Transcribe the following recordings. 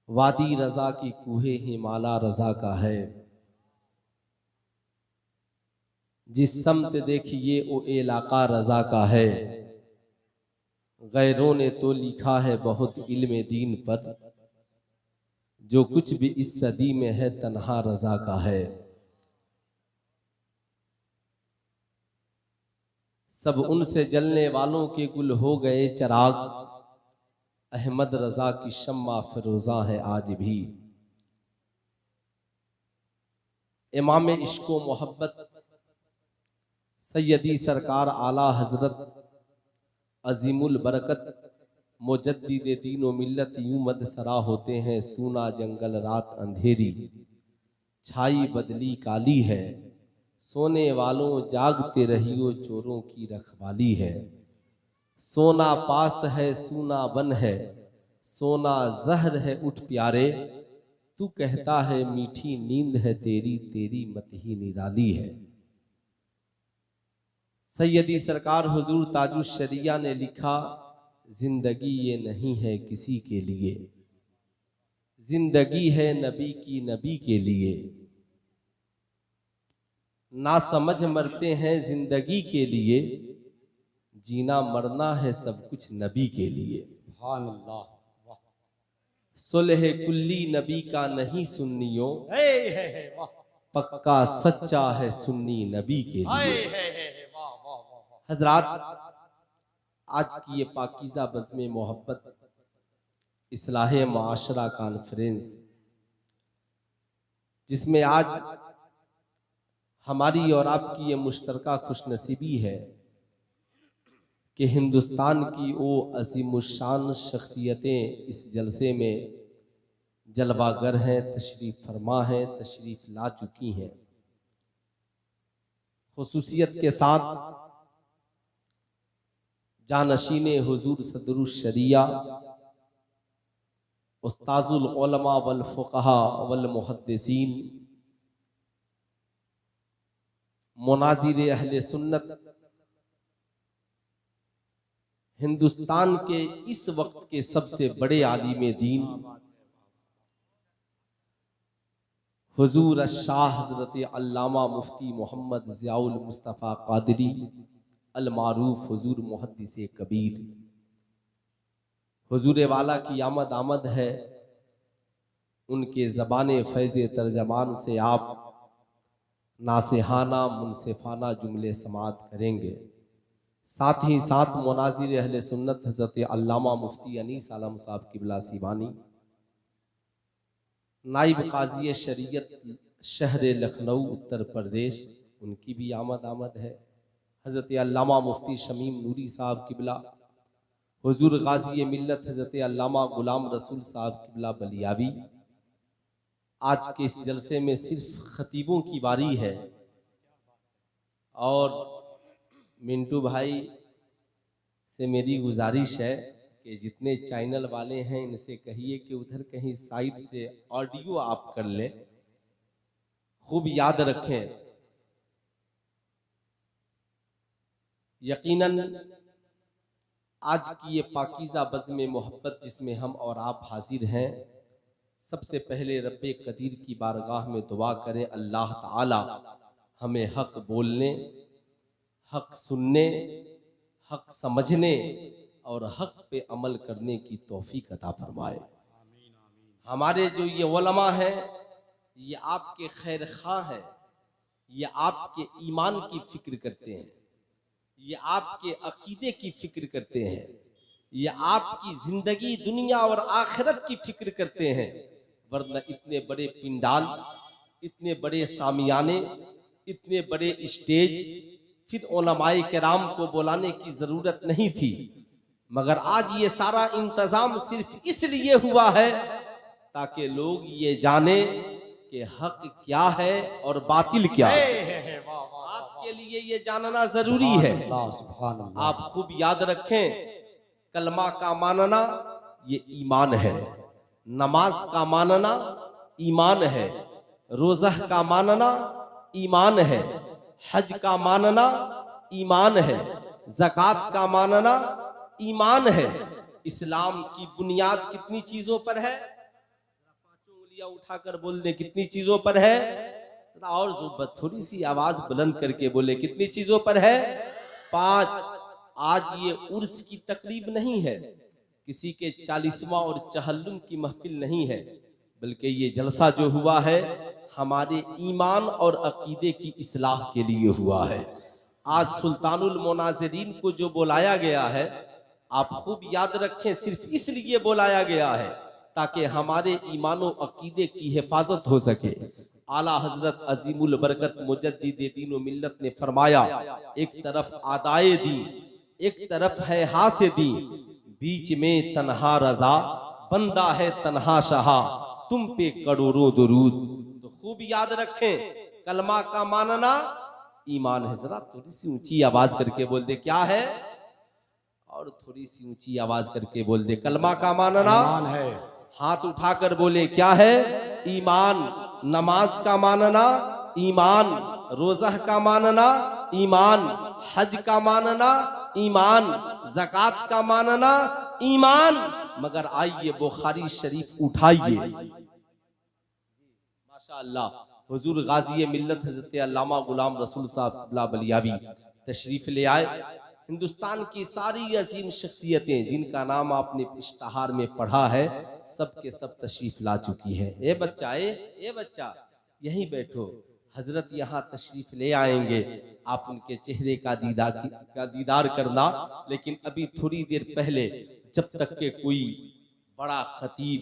वादी रजा की कूहे हिमाला रजा का है। जिस समत देखिए वो इलाका रजा का है। गैरों ने तो लिखा है बहुत इल्म दीन पर, जो कुछ भी इस सदी में है तन्हा रजा का है। सब उनसे जलने वालों के गुल हो गए चराग, अहमद रजा की शम्मा फिरोजा है आज भी। इमाम इश्को मोहब्बत सैयदी सरकार आला हजरत अजीमुल बरकत मुजद्दिद दीन व मिल्लत यूं मदसरा होते हैं। सूना जंगल रात अंधेरी, छाई बदली काली है। सोने वालों जागते रहियो, चोरों की रखवाली है। सोना पास है सूना बन है, सोना जहर है उठ प्यारे। तू कहता है मीठी नींद है तेरी, तेरी मत ही निराली है। सैयदी सरकार हुजूर ताजुश शरिया ने लिखा, जिंदगी ये नहीं है किसी के लिए, जिंदगी है नबी की नबी के लिए। ना समझ मरते हैं जिंदगी के लिए, जीना मरना है सब कुछ नबी के लिए। सुभान अल्लाह, वाह। सुलह कुल्ली नबी का नहीं सुन्नियों, वाह। पक्का सच्चा है सुन्नी नबी के लिए। वाह वाह वाह। हजरात, आज की ये पाकीज़ा बज़्म मोहब्बत इस्लाहे माशरा कॉन्फ्रेंस, जिसमें आज हमारी और आपकी ये मुश्तरका खुशनसीबी है कि हिंदुस्तान की वो अज़ीमुश्शान शख्सियतें इस जलसे में जलवागर हैं, तशरीफ़ फरमा हैं, तशरीफ़ ला चुकी हैं। खुसूसियत के साथ जानशीने हुजूर सदरुश शरिया उस्ताजुल उलमा वल फुक़हा वल मुहद्दिसीन, मुनाज़िर अहले सुन्नत, हिंदुस्तान के इस वक्त के सबसे बड़े आलिम दीन हुजूर शाह हज़रत अल्लामा मुफ्ती मोहम्मद ज़ियाउल मुस्तफ़ा क़ादरी अल मारूफ हुजूर मुहद्दिस कबीर, हुजूर वाला की आमद है। उनके ज़बाने फैज़ तर्जमान से आप नासिहाना मुनसिफाना जुमले समात करेंगे। साथ ही साथ मुनाज़िर अहले सुन्नत हज़रत अल्लामा मुफ्ती अनीस आलम साहब किबला सीवानी, नाइब काज़ी शरीयत शहर लखनऊ उत्तर प्रदेश, उनकी भी आमद है। हज़रत अल्लामा मुफ्ती शमीम नूरी साहब किबला, हुजूर गाज़ी मिल्लत हज़रत अल्लामा गुलाम रसूल साहब किबला बलियावी। आज के इस जलसे में सिर्फ खतीबों की बारी है, और मिंटू भाई से मेरी गुजारिश है कि जितने चैनल वाले हैं इनसे कहिए कि उधर कहीं साइड से ऑडियो आप कर लें। खूब याद रखें, यकीनन आज की ये पाकीज़ा बज़्म मोहब्बत जिसमें हम और आप हाजिर हैं, सबसे पहले रब्बे कदीर की बारगाह में दुआ करें अल्लाह ताला हमें हक बोलने, हक सुनने, हक समझने और हक पे अमल करने की तौफीक अता फरमाए। हमारे जो ये उलमा हैं, ये आपके खैर खा हैं, ये आपके ईमान की फिक्र करते हैं, ये आपके अकीदे की फिक्र करते हैं, ये आपकी जिंदगी दुनिया और आखिरत की फिक्र करते हैं। वरना इतने बड़े पिंडाल, इतने बड़े सामियाने, इतने बड़े स्टेज फिर उलमाए किराम को बुलाने की जरूरत नहीं थी। मगर आज ये सारा इंतजाम सिर्फ इसलिए हुआ है ताकि लोग ये जाने कि हक क्या है और बातिल क्या है। आपके लिए ये जानना जरूरी है। आप खूब याद रखें, कलमा का मानना ये ईमान है, नमाज का मानना ईमान है, रोज़ा का मानना ईमान है, हज का मानना ईमान है, ज़कात का मानना ईमान है। इस्लाम की बुनियाद कितनी चीजों पर है? उंगलियां उठाकर बोल दे कितनी चीजों पर है, और थोड़ी सी आवाज बुलंद करके बोले कितनी चीजों पर है, 5। आज ये उर्स की तकरीब नहीं है, किसी के 40वां और चहल्लुम की महफिल नहीं है, बल्कि ये जलसा जो हुआ है हमारे ईमान और अकीदे की इस्लाह के लिए हुआ है। आज सुल्तानुल मुनाज़िरीन को जो बुलाया गया है, आप खूब याद रखें, सिर्फ इसलिए बुलाया गया है ताकि हमारे ईमान और अकीदे की हिफाजत हो सके। आला हजरत अजीमुल बरकत मुजद्दिद दीन व मिल्लत ने फरमाया, एक तरफ आदाए दी, एक तरफ है हासे दी, बीच में तन्हा रजा, बंदा है तन्हा शहा, तुम पे करोड़ों दुरूद। तो खूब याद रखें, कलमा का मानना ईमान है। जरा थोड़ी सी ऊंची आवाज करके बोल दे क्या है, और थोड़ी सी ऊंची आवाज करके बोल दे कलमा का मानना ईमान है। हाथ उठाकर बोले क्या है, ईमान। नमाज का मानना ईमान, रोजा का मानना ईमान, हज का मानना ईमान, ज़कात का मानना ईमान। मगर आइए बुखारी शरीफ उठाइए, माशाअल्लाह हुजूर गाजी मिल्लत हज़रत अल्लामा गुलाम रसूल साहब बलियावी तशरीफ ले आए। हिंदुस्तान की सारी अजीम शख्सियतें जिनका नाम आपने इश्तहार में पढ़ा है, सब के सब तशरीफ ला चुकी है। ए बच्चा, ए बच्चा यहीं बैठो, हजरत यहाँ तशरीफ ले आएंगे, आप उनके चेहरे का दीदार करना। लेकिन अभी थोड़ी देर पहले जब तक के कोई बड़ा खतीब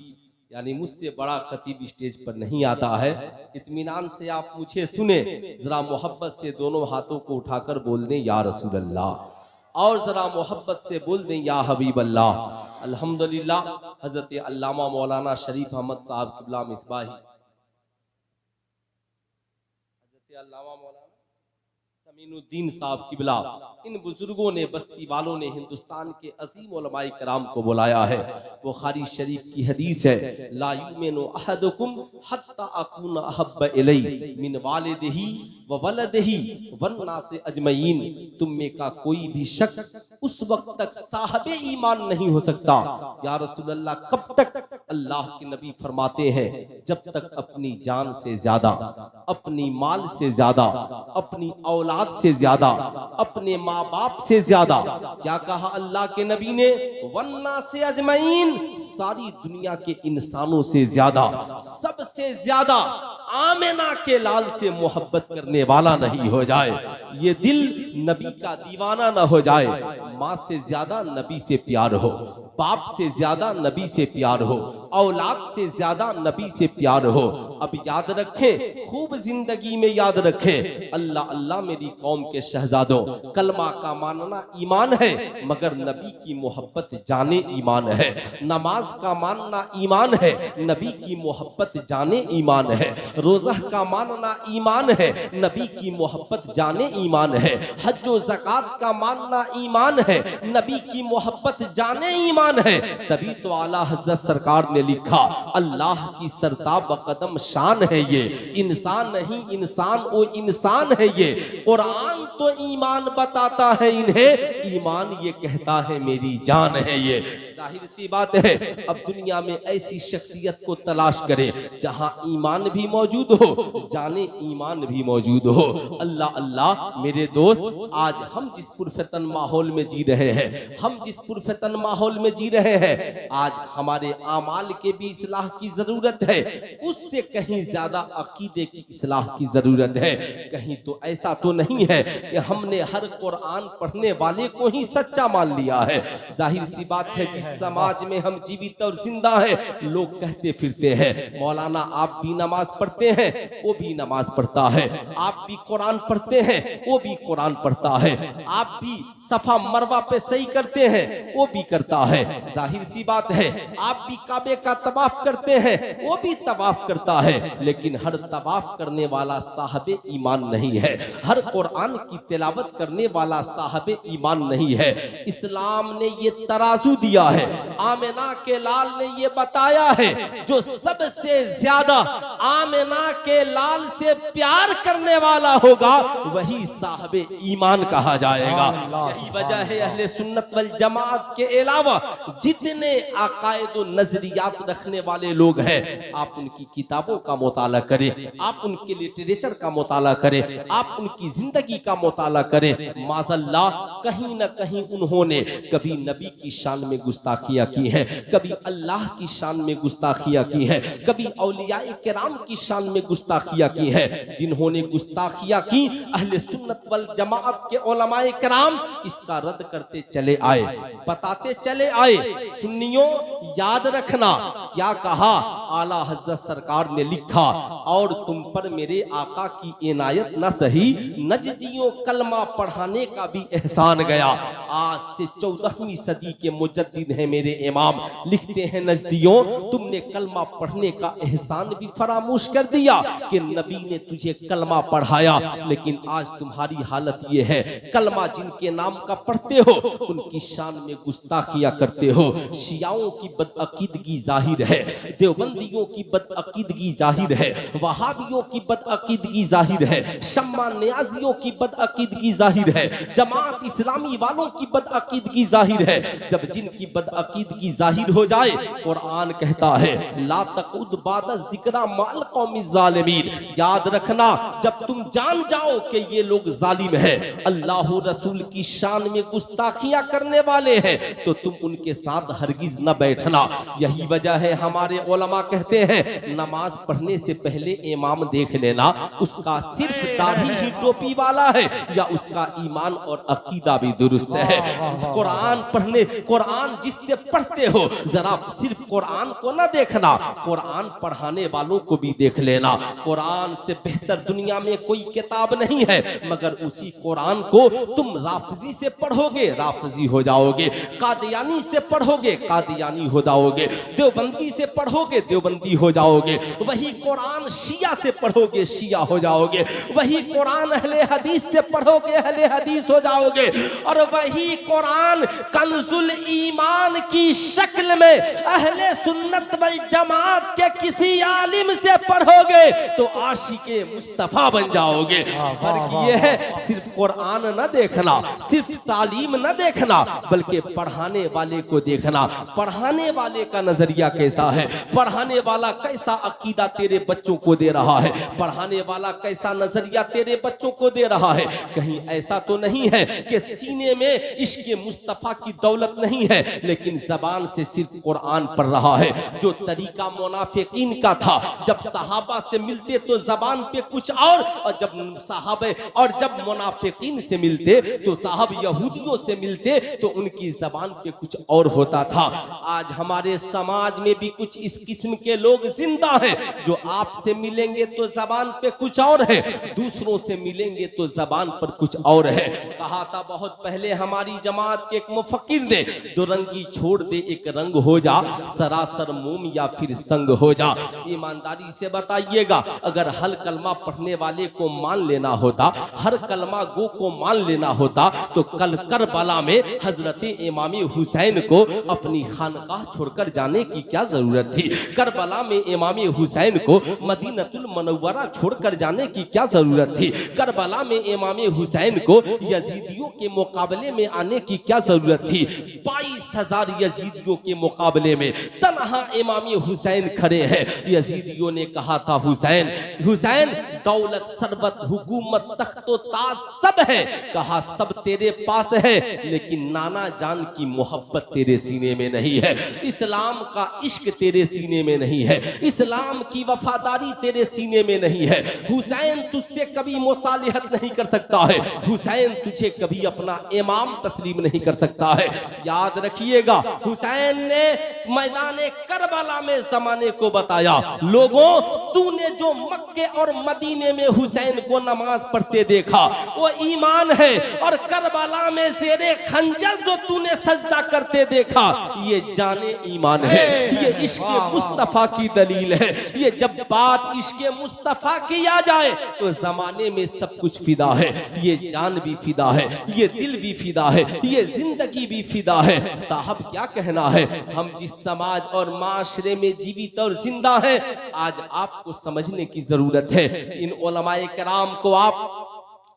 यानी मुझसे बड़ा खतीब स्टेज पर नहीं आता है, इत्मीनान से आप मुझे सुने, जरा मोहब्बत से दोनों हाथों को उठाकर बोल दें या रसूल अल्लाह, और जरा मोहब्बत से बोल दें या हबीब अल्लाह। अल्हम्दुलिल्लाह हजरत अल्लामा मौलाना शरीफ अहमद साहब किबला मिसबाही, हजरत अल्लामा मौलाना समीनुद्दीन साहब किबला, इन बुजुर्गों ने, बस्ती वालों ने हिंदुस्तान के अजीम उलमाए कराम को बुलाया है। बुखारी शरीफ की हदीस है, ला युमिनु अहदुकुम हत्ता अकूना अहब्ब इलैहि मिन वालिदिही व वलदिही वन्नास अजमईन। तुम में का कोई भी शख्स उस वक्त तक साहिब ईमान नहीं हो सकता। या रसूल अल्लाह, कब तक? अल्लाह के नबी फरमाते हैं, जब तक अपनी जान से ज्यादा, अपनी माल से ज्यादा, अपनी औलाद से ज्यादा, अपने माँ बाप से ज्यादा, क्या कहा अल्लाह के नबी ने? वन्ना से अजमईन, सारी दुनिया के इंसानों से ज्यादा, सबसे ज्यादा आमिना के लाल से मोहब्बत करने वाला नहीं हो जाए, ये दिल नबी का दीवाना ना हो जाए। माँ से ज्यादा नबी से प्यार हो, बाप से ज्यादा नबी से प्यार हो, औलाद से ज्यादा नबी से प्यार हो। अब याद रखें, खूब जिंदगी में याद रखें, अल्लाह अल्लाह मेरी कौम के शहजादों, कलमा का मानना ईमान है, मगर नबी की मोहब्बत जाने ईमान है। नमाज का मानना ईमान है, नबी की मोहब्बत जाने ईमान है। रोज़ा का मानना ईमान है, नबी की मोहब्बत जाने ईमान है। हज व ज़कात का मानना ईमान है, नबी की मोहब्बत जाने ईमान है। तभी तो आला हज़रत सरकार ने लिखा, अल्लाह की सरताब कदम शान है ये, इंसान नहीं इंसान वो इंसान है ये। कुरान तो ईमान बताता है इन्हें, ईमान ये कहता है मेरी जान है ये। जाहिर सी बात है, अब दुनिया में ऐसी शख्सियत को तलाश करें जहां ईमान भी मौजूद हो, जाने ईमान भी मौजूद हो। अल्लाह अल्लाह मेरे दोस्त, आज हम जिस पुरफतन माहौल में जी रहे हैं, हम जिस पुरफतन माहौल में जी रहे हैं, आज हमारे आमाल के भी इस्लाह की जरूरत है, उससे कहीं ज्यादा अकीदे की इस्लाह की जरूरत है। कहीं तो ऐसा तो नहीं है कि हमने हर कुरान पढ़ने वाले को ही सच्चा मान लिया है। जाहिर सी बात है, जिस समाज में हम जीवित और जिंदा है, लोग कहते फिरते हैं मौलाना आप भी नमाज पढ़ते हैं, वो भी नमाज पढ़ता है, आप भी कुरान पढ़ते हैं, वो भी कुरान पढ़ता है, आप भी सफा मरवा पे सही करते हैं, वो भी करता है। जाहिर सी बात है, आप भी काबे का तवाफ करते हैं, वो भी तवाफ करता है, लेकिन हर तवाफ करने वाला साहबे ईमान नहीं है, हर कुरान की तिलावत करने वाला साहबे ईमान नहीं है। इस्लाम ने ये तराजू दिया है, आमिना के लाल ने ये बताया है, जो सबसे ज्यादा आमिना के लाल से प्यार करने वाला होगा वही साहबे ईमान कहा जाएगा। यही वजह है अहले सुन्नत वल जमात के अलावा जितने अकायद व नजरियात नजरियात रखने वाले लोग हैं, आप उनकी किताबों का मुताला करें, आप उनके लिटरेचर का मुताला करें, आप उनकी जिंदगी का मुताला करें। माज़ल्लाह कहीं न कहीं उन्होंने कभी नबी की शान में गुस्ताखियां की है, कभी अल्लाह की शान में गुस्ताखियां की है, कभी औलियाए किराम की शान में गुस्ताखियां की है। जिन्होंने गुस्ताखियां की, अहले सुन्नत वल जमाअत के उलमाए किराम इसका रद्द करते चले आए, बताते चले आए। सुन्नियों याद रखना क्या कहा आला हज़रत सरकार ने लिखा, और तुम पर मेरे आका की इनायत न सही, नजदियों कलमा पढ़ाने का भी एहसान गया। आज से 14वीं सदी के मुजद्दिद हैं मेरे इमाम, लिखते हैं नजदियों तुमने कलमा पढ़ने का एहसान भी फरामोश कर दिया कि नबी ने तुझे कलमा पढ़ाया, लेकिन आज तुम्हारी हालत ये है, कलमा जिनके नाम का पढ़ते हो उनकी शान में गुस्ताखियां करते हो। शियाओं की बदअकीदगी जाहिर है, देवबंदियों की बदअकीदगी जाहिर है, वहाबियों की बदअकीदगी जाहिर है, शम्मा नियाजियों की बदअकीदगी जाहिर है, जमात इस्लामी वालों की बदअकीदगी जाहिर है। जब जिनकी बदअकीदगी जाहिर हो जाए, कुरान कहता है ला तकुद बाद जिक्रा माल कौमी ज़ालिमीन, याद रखना जब तुम जान जाओ कि ये लोग जालिम है, अल्लाह रसूल की शान में गुस्ताखियां करने वाले हैं, तो तुम उनके साथ हरगिज न बैठना। यही वजह है हमारे उलमा कहते हैं नमाज पढ़ने से पहले इमाम देख लेना उसका सिर्फ दाढ़ी ही टोपी वाला है या उसका ईमान और अकीदा भी दुरुस्त है। कुरान पढ़ने, कुरान जिससे पढ़ते हो जरा सिर्फ कुरान को ना देखना, कुरान पढ़ाने वालों को भी देख लेना। कुरान से बेहतर दुनिया में कोई किताब नहीं है, मगर उसी कुरान को तुम राफजी से पढ़ोगे राफजी हो जाओगे, कादियानी से पढ़ोगे कादियानी हो जाओगे, देवबंदी से पढ़ोगे देवबंदी हो जाओगे, वही कुरान शिया से पढ़ोगे शिया हो जाओगे, वही कुरान अहले हदीस से पढ़ोगे अहले हदीस हो जाओगे, और वही कुरान कंजुल ईमान की शक्ल में अहले सुन्नत वल जमात के किसी आलिम से पढ़ोगे तो आशिके मुस्तफा बन जाओगे। फर्क ये है सिर्फ कुरान न देखना, सिर्फ तालीम न देखना, बल्कि पढ़ाने वाले को देखना, पढ़ाने वाले का नजरिया कैसा है, पढ़ाने वाला कैसा अकीदा तेरे बच्चों को दे रहा है, पढ़ाने वाला कैसा नजरिया तेरे बच्चों को दे रहा है। कहीं ऐसा तो नहीं है कि सीने में इश्क़ मुस्तफा की दौलत नहीं है लेकिन जबान से सिर्फ कुरान पढ़ रहा है। जो तरीका मुनाफिकीन का था, जब सहाबा से मिलते तो जबान पे कुछ और जब सहाबे और जब मुनाफिकीन से मिलते तो साहब यहूदियों से मिलते तो उनकी जबान पे कुछ और होता था। आज हमारे समाज में भी कुछ इस किस्म के लोग जिंदा हैं जो आपसे मिलेंगे तो जबान पे कुछ और है, दूसरों से मिलेंगे तो जबान पर कुछ और है। कहा था बहुत पहले हमारी जमात के एक मुफक्किर ने, दो रंगी छोड़ दे एक रंग हो जा, सरासर मोम या फिर संग हो जा। ईमानदारी से बताइएगा, अगर हर कलमा पढ़ने वाले को मान लेना होता, हर कलमा गो को मान लेना होता, तो कल करबला में हजरत इमाम हुसैन को अपनी खानकाह छोड़कर जाने की क्या जरूरत थी? करबला में इमाम हुसैन को मदीनतुल मुनव्वरा छोड़कर जाने की क्या जरूरत थी? करबला में इमाम हुसैन को यजीदियों के मुकाबले में आने की क्या जरूरत थी? 22,000 यजीदियों के मुकाबले में तन्हा इमाम हुसैन खड़े हैं। यजीदियों ने कहा था हुसैन हुसैन दौलत सरबत हुकूमत तख्तो ताज सब है, कहा सब तेरे पास है लेकिन नाना जान की मोहब्बत तेरे सीने में नहीं है, इस्लाम का इश्क तेरे सीने में नहीं है, इस्लाम की वफादारी तेरे सीने में नहीं है। हुसैन तुझसे कभी मुसालिहत नहीं कर सकता है, हुसैन तुझे कभी अपना इमाम तस्लीम नहीं कर सकता है। याद रखिएगा, हुसैन ने मैदान करबला में जमाने को बताया, लोगों तूने जो मक्के और मदीने में हुसैन को नमाज पढ़ते देखा वो ईमान है, और करबला में ज़ेरे खंजर जो तूने सजदा करते देखा ये जाने ईमान है, ये इश्क़ मुस्तफा की दलील है। ये जब बात इश्क़ मुस्तफा की आ जाए तो जमाने में सब कुछ फिदा है, ये जान भी फिदा है, ये दिल भी फिदा है, ये जिंदगी भी फिदा है। साहब क्या कहना है, हम जिस समाज और माशरे में जीवित और जिंदा है, आज आपको समझने की जरूरत है। इन उलमाए किराम को आप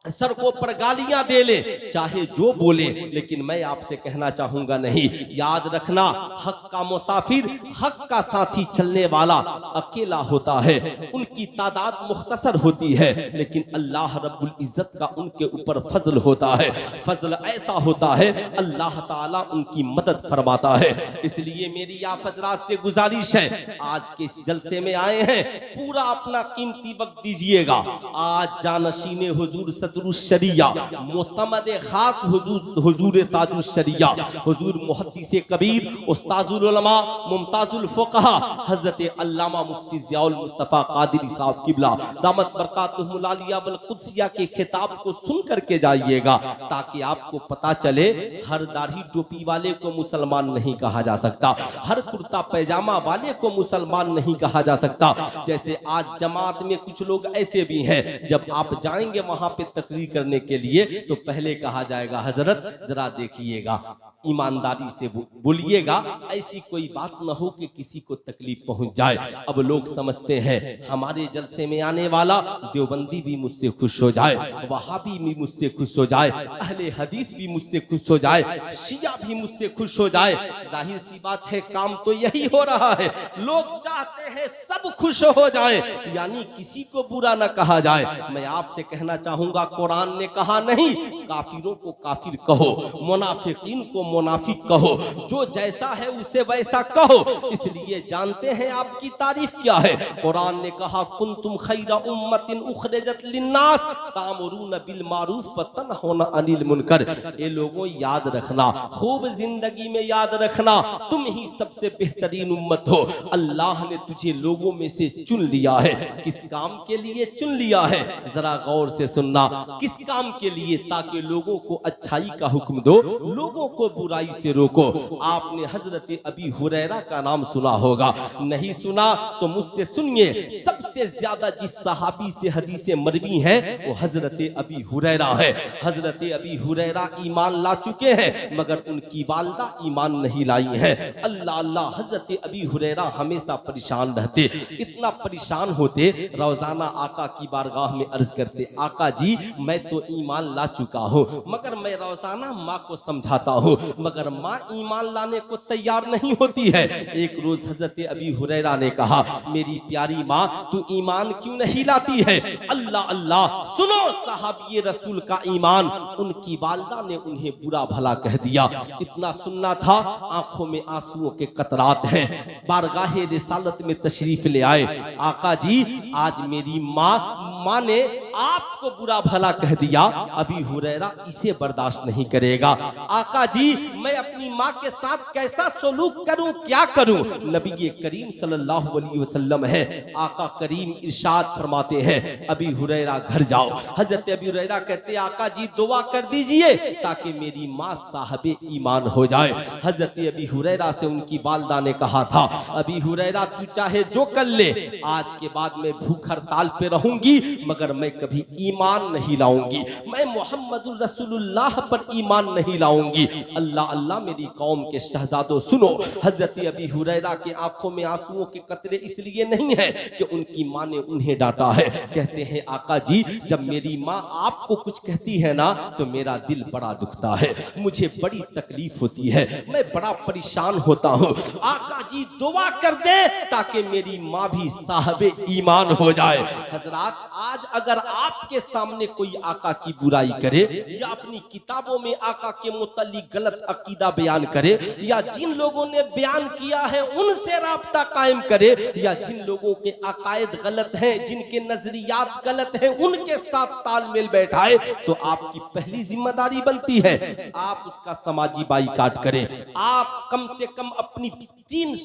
सड़कों पर गालियां दे ले, चाहे जो बोले, लेकिन मैं आपसे कहना चाहूंगा नहीं। याद रखना, हक का मुसाफिर, हक का साथी चलने वाला अकेला होता है। उनकी तादाद मुख्तसर होती है, लेकिन अल्लाह रब्बुल इज्जत का उनके ऊपर फजल होता है। फजल ऐसा होता है, अल्लाह ताला उनकी मदद फरमाता है। इसलिए मेरी आप हजरात से गुजारिश है, आज के इस जलसे में आए हैं, पूरा अपना कीमती वक्त दीजिएगा। आज जानशीने हुजूर सदरुशरिया, मोतमद खास हुजूर ताजुशरिया, हुजूर मुहद्दिस कबीर, उस्ताजुल उलमा, मुमताजुल फुक़हा, हजरत अल्लामा मुफ्ती ज़ियाउल मुस्तफ़ा कादरी साहब किबला दामत बरकातुहुल आलिया वल कुद्सिया के खिताब को सुन करके जाइएगा, ताकि आपको पता चले हर दाढ़ी टोपी वाले को मुसलमान नहीं कहा जा सकता, हर कुर्ता पैजामा वाले को मुसलमान नहीं कहा जा सकता। जैसे आज जमात में कुछ लोग ऐसे भी हैं, जब आप जाएंगे वहां पे तकरीर करने के लिए तो पहले कहा जाएगा, हजरत जरा देखिएगा, ईमानदारी से बोलिएगा, ऐसी कोई बात न हो कि किसी को तकलीफ पहुंच जाए। अब लोग समझते हैं हमारे जलसे में आने वाला देवबंदी भी मुझसे खुश हो जाए, वहाबी भी मुझसे खुश हो जाए, अहले हदीस भी मुझसे खुश हो जाए, शिया भी मुझसे खुश हो जाए। जाहिर सी बात है, काम तो यही हो रहा है, लोग चाहते हैं सब खुश हो जाए, यानी किसी को बुरा न कहा जाए। मैं आपसे कहना चाहूंगा, कुरान ने कहा नहीं, काफिरों को काफिर कहो, मुनाफिकीन को मुनाफिक कहो, जो जैसा है उसे वैसा कहो। इसलिए जानते हैं आपकी तारीफ क्या है। कुरान ने कहा, कुंतुम खैरा उम्मतिन उखरिजत लिन्नास तामुरून बिल मारूफ व तनहौना अनिल मुनकर। ये लोगों याद रखना, खूब जिंदगी में याद रखना, तुम ही सबसे बेहतरीन उम्मत हो। अल्लाह ने तुझे लोगों में से चुन लिया है। किस काम के लिए चुन लिया है, जरा गौर से सुनना। किस काम के लिए? ताकि लोगों को अच्छाई का हुक्म दो, लोगों को बुराई से रोको। आपने हजरत अबी हुरैरा का नाम सुना होगा, नहीं सुना तो मुझसे सुनिए। सबसे ज्यादा जिस सहाबी से हदीसें मरवी हैं वो हजरत अबी हुरैरा है। हजरत अबी हुरैरा ईमान ला चुके हैं, मगर उनकी वालिदा ईमान नहीं लाई है। अल्लाह अल्लाह, हजरत अबी हुरैरा हमेशा परेशान रहते, इतना परेशान होते, रोजाना आका की बारगाह में अर्ज करते, आका जी मैं तो ईमान ला चुका हूँ, मगर मैं रोजाना माँ को समझाता हूँ, मगर माँ ईमान लाने को तैयार नहीं होती है। एक रोज हजरत अबी हुरैरा ने कहा, मेरी प्यारी माँ तू ईमान क्यों नहीं लाती है? अल्लाह अल्लाह, सुनो साहबी रसूल का ईमान। उनकी वालिदा ने उन्हें बुरा भला कह दिया। इतना सुनना था, आंखों में आंसुओं के कतरात हैं, बारगाहे रिसालत में तशरीफ ले आए। आका जी आज मेरी माँ ने आपको बुरा भला कह दिया, अबी हुरैरा इसे बर्दाश्त नहीं करेगा। आका जी मैं अपनी माँ के साथ कैसा सलूक करूं, क्या करूं? नबी करीम सल्लल्लाहु अलैहि वसल्लम है, आका करीम इरशाद फरमाते हैं, अबी हुरैरा घर जाओ। हजरत अबी हुरैरा कहते, आका जी दुआ कर दीजिए ताकि मेरी माँ साहबे ईमान हो जाए। हजरत अबी हुरैरा से उनकी वालिदा ने कहा था, अबी हुरैरा तू चाहे जो कर ले, आज के बाद मैं भूख हड़ताल पे रहूंगी, मगर मैं कभी ईमान नहीं लाऊंगी, मैं मोहम्मदुर रसूलुल्लाह पर ईमान नहीं लाऊंगी। अल्लाह अल्लाह, मेरी कौम के शहजादों सुनो, हजरत अबी हुरैरा के आंखों में आंसुओं के कतरे इसलिए नहीं है कि उनकी माँ ने उन्हें डांटा है। कहते हैं आका जी जब मेरी माँ आपको कुछ कहती है ना तो मेरा दिल बड़ा दुखता है, मुझे बड़ी तकलीफ होती है, मैं बड़ा परेशान होता हूँ। आका जी दुआ कर दे ताकि मेरी माँ भी साहबे ईमान हो जाए। हजरात आज अगर आपके सामने कोई आका की बुराई करे या अपनी किताबों में आका के मुतल्लिक गलत अकीदा बयान करे, या जिन लोगों ने बयान किया है उनसे राब्ता कायम करे, या जिन लोगों के अकायद गलत हैं, जिनके नजरियात गलत हैं, उनके साथ तालमेल बैठाए, तो आपकी पहली जिम्मेदारी बनती है आप उसका समाजी बाइकाट करें। आप कम से कम अपनी 3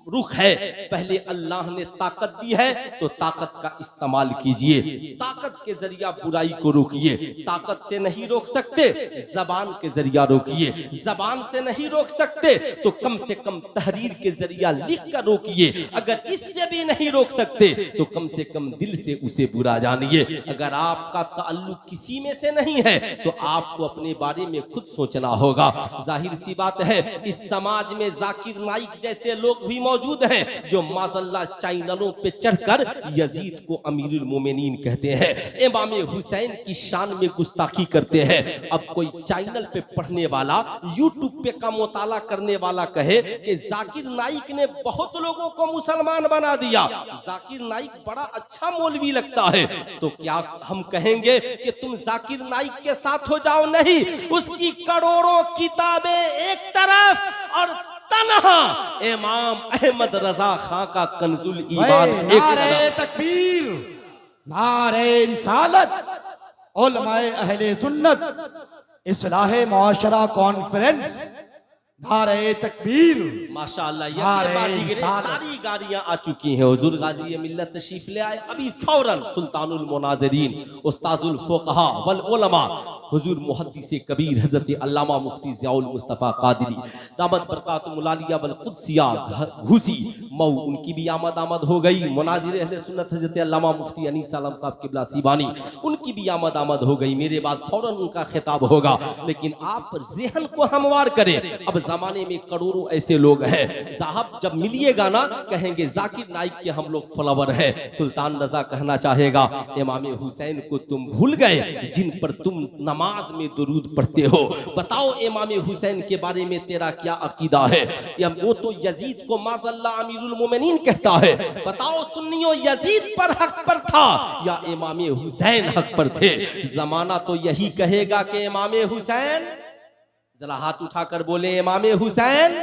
रुख है, पहले अल्लाह ने ताकत दी है तो ताकत का इस्तेमाल कीजिए, ताकत के जरिया बुराई को रोकिए। ताकत से नहीं रोक सकते, जबान के जरिया रोकिए। जबान से नहीं रोक सकते तो कम से कम तहरीर के जरिया लिख कर रोकिए। अगर इससे भी नहीं रोक सकते तो कम से कम दिल से उसे बुरा जानिए। अगर आपका ताल्लुक किसी में से नहीं है तो आपको अपने बारे में खुद सोचना होगा। जाहिर सी बात है इस समाज में जाकिर नाइक जैसे लोग भी मौजूद हैं जो माज़ल्ला चैनलों पे चढ़कर यजीद को अमीरुल मोमिनीन कहते हैं, इमाम हुसैन की शान में गुस्ताखी करते हैं। अब कोई चैनल पे पढ़ने वाला, यूट्यूब पे का मुताला करने वाला कहे कि जाकिर नाइक ने बहुत लोगों को मुसलमान बना दिया, जाकिर नाइक बड़ा अच्छा मौलवी लगता है, तो क्या हम कहेंगे कि तुम जाकिर नाइक के साथ हो जाओ? नहीं, उसकी करोड़ों किताबें एक तरफ और तन्हा इमाम अहमद रजा खां का कंजुल ईमान एक नारे तकबीर, नारे रिसालत, उलमाए अहले सुन्नत, इस्लाहे मुआशरा कॉन्फ्रेंस, नारे तकबीर। माशाअल्लाह, ये सारी गाड़ियां आ चुकी हैं। हुजूर गाजी मिल्लत तशरीफ ले आए, अभी फौरन सुल्तानुल मुनाज़िरीन उस्ताजुल फुक़हा वल उलमा हुजूर मुहद्दिस कबीर हजरत अल्लामा मुफ्ती ज़ियाउल मुस्तफ़ा क़ादिरी दामत बरकातुहुल आलिया वल क़ुद्सिया घूसी मऊ, उनकी भी आमद हो गई। मुनाज़िर अहले सुन्नत हजरत अल्लामा मुफ्ती अनीस सालम साहब किबला सीबानी, उनकी भी आमद हो गई। मेरे बाद फौरन उनका खिताब होगा, लेकिन आप ज़हन को हमवार करें। अब जमाने में करोड़ों ऐसे लोग हैं, साहब जब मिलिएगा ना कहेंगे जाकिर नाइक के हम लोग फॉलोवर हैं। सुल्तान रजा कहना चाहेगा इमाम हुसैन को तुम भूल गए जिन पर तुम नमाज में दुरूद पढ़ते हो। बताओ इमाम हुसैन के बारे में तेरा क्या अकीदा है? या वो तो यजीद को माज़ल्ला अमीरुल मोमिनीन कहता है। बताओ सुन्नियों, यजीद पर हक पर था या इमाम हुसैन हक पर थे? जमाना तो यही कहेगा कि इमाम हुसैन, जरा हाथ उठाकर बोले इमाम हुसैन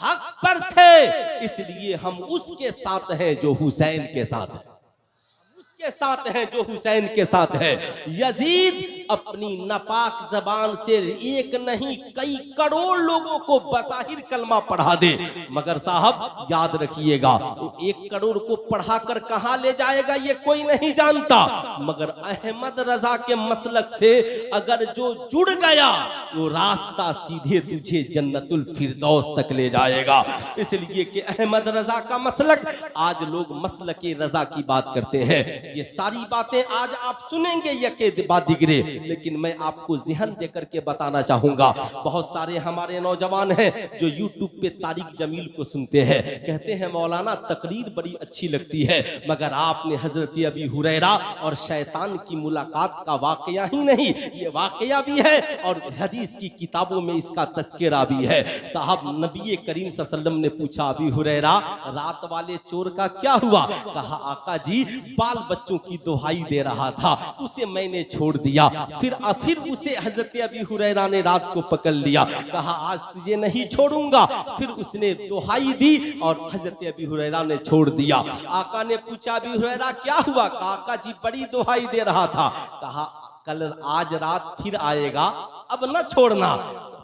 हक पर थे, इसलिए हम उसके साथ हैं जो हुसैन के साथ है, उसके साथ हैं जो हुसैन के साथ है। यजीद अपनी नापाक जबान से एक नहीं कई करोड़ लोगों को बज़ाहिर कलमा पढ़ा दे, मगर साहब याद रखिएगा 1 करोड़ को पढ़ाकर कहां ले जाएगा ये कोई नहीं जानता, मगर अहमद रजा के मसलक से अगर जो जुड़ गया वो रास्ता सीधे तुझे जन्नतुल फिरदौस तक ले जाएगा। इसलिए कि अहमद रजा का मसलक, आज लोग मसलक रजा की बात करते हैं, ये सारी बातें आज आप सुनेंगे यके बाद दिगरे, लेकिन मैं आपको ज़हन देकर के बताना चाहूंगा। बहुत सारे हमारे नौजवान हैं जो यूट्यूब पे तारिक जमील को सुनते हैं, कहते हैं मौलाना तकरीर बड़ी अच्छी लगती है, मगर आपने हजरत अबी हुरैरा और शैतान की मुलाकात का वाकया ही नहीं, ये वाकया भी है और हदीस की किताबों में इसका तस्करा भी है। साहब नबी करीम सल्लल्लाहु अलैहि वसल्लम ने पूछा अबी हुरैरा रात वाले चोर का क्या हुआ? कहा आका जी बाल बच्चों की दुहाई दे रहा था, उसे मैंने छोड़ दिया। फिर उसे हजरत अबी हुरैरा ने रात को पकड़ लिया, कहा आज तुझे नहीं छोड़ूंगा। फिर उसने दुहाई दी और हजरत अबी हुरैरा ने छोड़ दिया। आका ने पूछा अबी हुरैरा क्या हुआ? कहा आका जी बड़ी दुहाई दे रहा था। कहा कल आज रात फिर आएगा, अब न छोड़ना।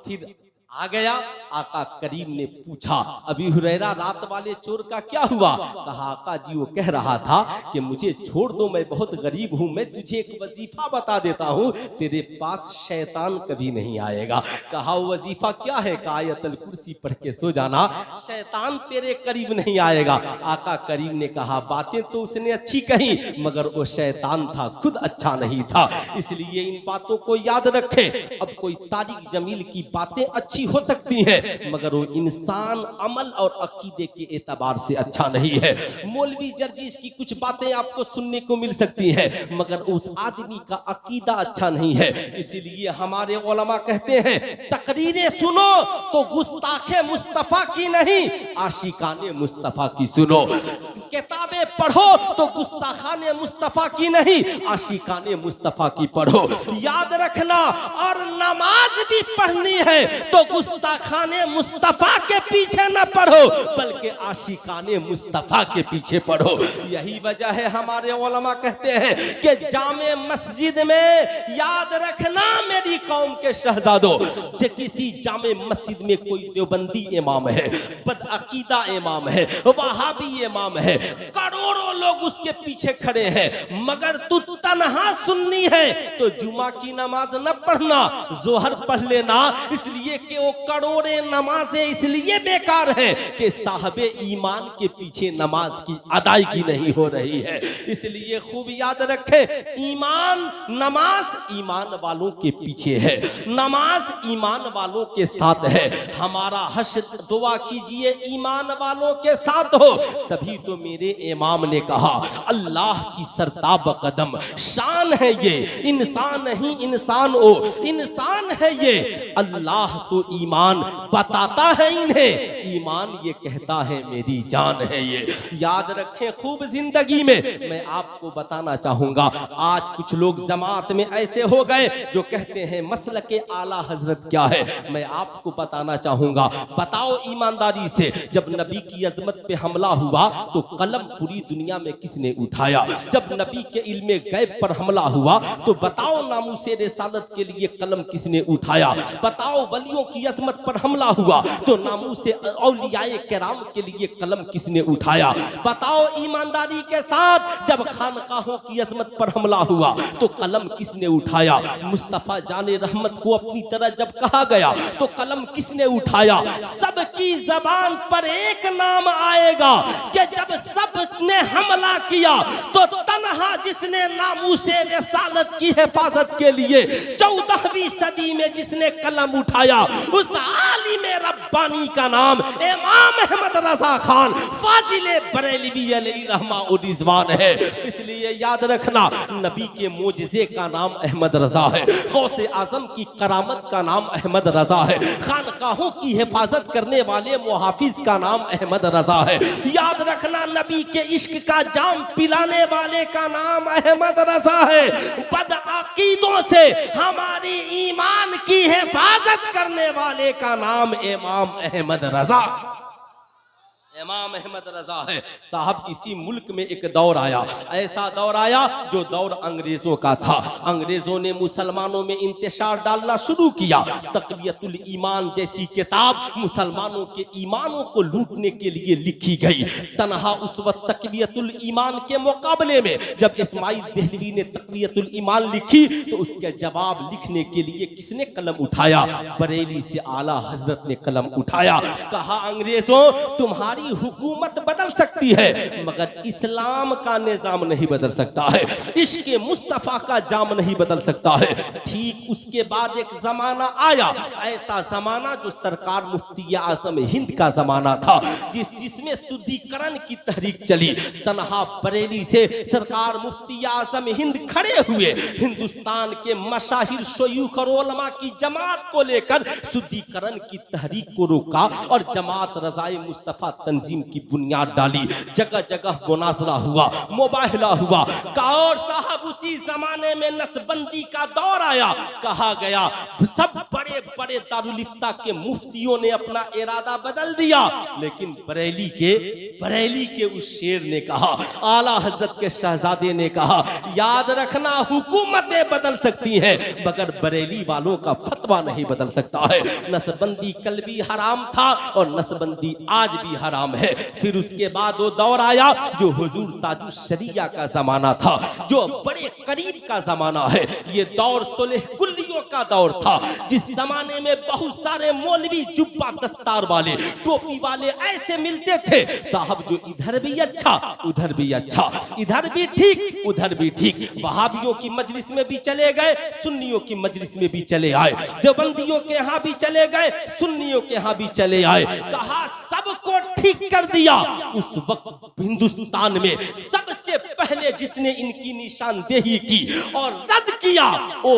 फिर आ गया, आका करीम ने पूछा अबी हुरैरा रात वाले चोर का क्या हुआ? कहा आका जी वो कह रहा था कि मुझे छोड़ दो, मैं बहुत गरीब हूं, मैं तुझे एक वजीफा बता देता हूं, तेरे पास शैतान कभी नहीं आएगा। कहा वो वजीफा क्या है? कहा आयतुल कुर्सी पढ़ के सो जाना, शैतान तेरे करीब नहीं आएगा। आका करीम ने कहा बातें तो उसने अच्छी कही, मगर वो शैतान था खुद अच्छा नहीं था, इसलिए इन बातों को याद रखे। अब कोई तारिक जमील की बातें अच्छी हो सकती है, मगर वो इंसान अमल और अकीदे के एतबार से अच्छा नहीं है। मौलवी जर्जीस की कुछ बातें आपको सुनने को मिल सकती है, मगर उस आदमी का अकीदा अच्छा नहीं है। इसीलिए हमारे उलमा कहते हैं तकरीरें सुनो तो गुस्ताखे मुस्तफा की नहीं, आशिकाने मुस्तफा की सुनो। किताबें पढ़ो तो गुस्ताखाने मुस्तफा की नहीं, आशिकाने मुस्तफा की पढ़ो। याद रखना, और नमाज भी पढ़नी है तो गुस्ताखाने मुस्तफा के पीछे न पढ़ो, बल्कि आशिकाने मुस्तफा के पीछे पढ़ो। यही वजह है हमारे उलमा कहते हैं कि जामे मस्जिद में, याद रखना मेरी कौम के शहजादों, जो किसी जामे मस्जिद में कोई देवबंदी इमाम है, बदअकीदा इमाम है, वहाबी इमाम है, करोड़ों लोग उसके पीछे खड़े हैं, मगर तू तन्हा सुन्नी है तो जुमा की नमाज न पढ़ना, जोहर पढ़ लेना, इसलिए कि वो करोड़े नमाजें इसलिए बेकार है कि साहबे ईमान के पीछे नमाज की अदायगी नहीं हो रही है। इसलिए खूब याद रखे, ईमान नमाज ईमान वालों के पीछे है, नमाज ईमान वालों के साथ है। हमारा हश्र दुआ कीजिए ईमान वालों के साथ हो। तभी तो मेरे इमाम ने कहा अल्लाह की सरताब कदम शान है ये, इंसान नहीं इंसान ओ इंसान है ये, अल्लाह तो ईमान बताता है इन्हें, ईमान ये कहता है मेरी जान है ये। याद रखें खूब जिंदगी में। मैं आपको बताना चाहूंगा, आज कुछ लोग जमात में ऐसे हो गए जो कहते हैं मसलके आला हजरत क्या है। मैं आपको बताना चाहूंगा, बताओ ईमानदारी से, जब नबी की अजमत पे हमला हुआ तो कलम पूरी दुनिया में किसने उठाया? जब नबी के इल्मे गैब पर हमला हुआ तो बताओ नामूसे रिसालत के लिए कलम किसने उठाया? बताओ वलियों की अजमत पर हमला हुआ तो नामूसे औलियाए किराम के लिए कलम किसने उठाया? बताओ ईमानदारी के साथ, जब खानकाहों की अजमत पर हमला हुआ तो कलम किसने उठाया? मुस्तफा जाने रहमत को अपनी तरह जब कहा गया तो कलम किसने उठाया? सबकी जबान पर एक नाम आएगा कि जब सबने हमला किया तो तन्हा जिसने नामूसे रिसालत की हिफाजत के लिए 14वीं सदी में जिसने कलम उठाया, उस आलिम रब्बानी का नाम इमाम अहमद रजा खान फाजिले बरेलवी अलैहि रहमा व रिजवान है। इसलिए याद रखना, नबी के मोजिज़े का नाम अहमद रजा है, गौसे आजम की करामत का नाम अहमद रजा है, खानकाहों की हिफाजत करने वाले मुहाफिज का नाम अहमद रजा है। याद रखना, नबी के इश्क का जाम पिलाने वाले का नाम अहमद रजा है। बदअकीदों से हमारी ईमान की हिफाजत करने वाले का नाम इमाम अहमद रजा, इमाम अहमद रजा है। साहब किसी मुल्क में एक दौर आया, ऐसा दौर आया जो दौर अंग्रेजों का था। अंग्रेजों ने मुसलमानों में इंतशार डालना शुरू किया। तक़वियतुल ईमान जैसी किताब मुसलमानों के ईमानों को लूटने के लिए लिखी गई। तन्हा उस वक्त तक़वियतुल ईमान के मुकाबले में जब इस्माइल देहलवी ने तक़वियतुल ईमान लिखी तो उसके जवाब लिखने के लिए किसने कलम उठाया? बरेली से आला हजरत ने कलम उठाया। कहा अंग्रेजों, तुम्हारी हुकूमत बदल सकती है मगर इस्लाम का निजाम नहीं बदल सकता है, इश्क मुस्तफा का जाम नहीं बदल सकता है। ठीक उसके बाद एक जमाना आया, ऐसा जमाना जो सरकार मुफ्ती आजम हिंद का जमाना था, जिसमें शुद्धिकरण की तहरीक चली। तन्हा बरेली से सरकार मुफ्ती आजम हिंद खड़े हुए, हिंदुस्तान के मशाहिर शयूख और उलमा की जमात को लेकर शुद्धिकरण की तहरीक को रोका और जमात रज़ाए मुस्तफा तंजीम की बुनियाद डाली। जगह जगह मुनाजरा हुआ, मुबाहला हुआ। और साहब उसी जमाने में नसबंदी का दौर आया। कहा गया सब बड़े बड़े दारुल इफ्ता के मुफ्तियों ने अपना इरादा बदल दिया, लेकिन बरेली के उस शेर ने कहा, आला हजरत के शहजादे ने कहा, याद रखना हुकूमतें बदल सकती हैं मगर बरेली वालों का फतवा नहीं बदल सकता है। नसबंदी कल भी हराम था और नसबंदी आज भी हराम है। फिर उसके बाद वो दौर आया जो हुजूर ताजुश शरिया का जमाना था, जो बड़े करीब का जमाना है। ये दौर सुलह कुल्लियों का दौर था, जिस जमाने में बहुत सारे मौलवी जुब्बा दस्तार वाले टोपी वाले ऐसे मिलते थे साहब, जो इधर भी अच्छा उधर भी अच्छा, इधर भी ठीक उधर भी ठीक। वहाबियों की मजलिस में भी चले गए, सुन्नियों की मजलिस में भी चले आए, देवबंदियों के यहाँ भी चले गए, सुन्नियों के यहाँ भी चले आए। कहा सबको ठीक कर दिया। उस वक्त हिंदुस्तान में सबसे पहले जिसने इनकी निशानदेही की और रद्द किया वो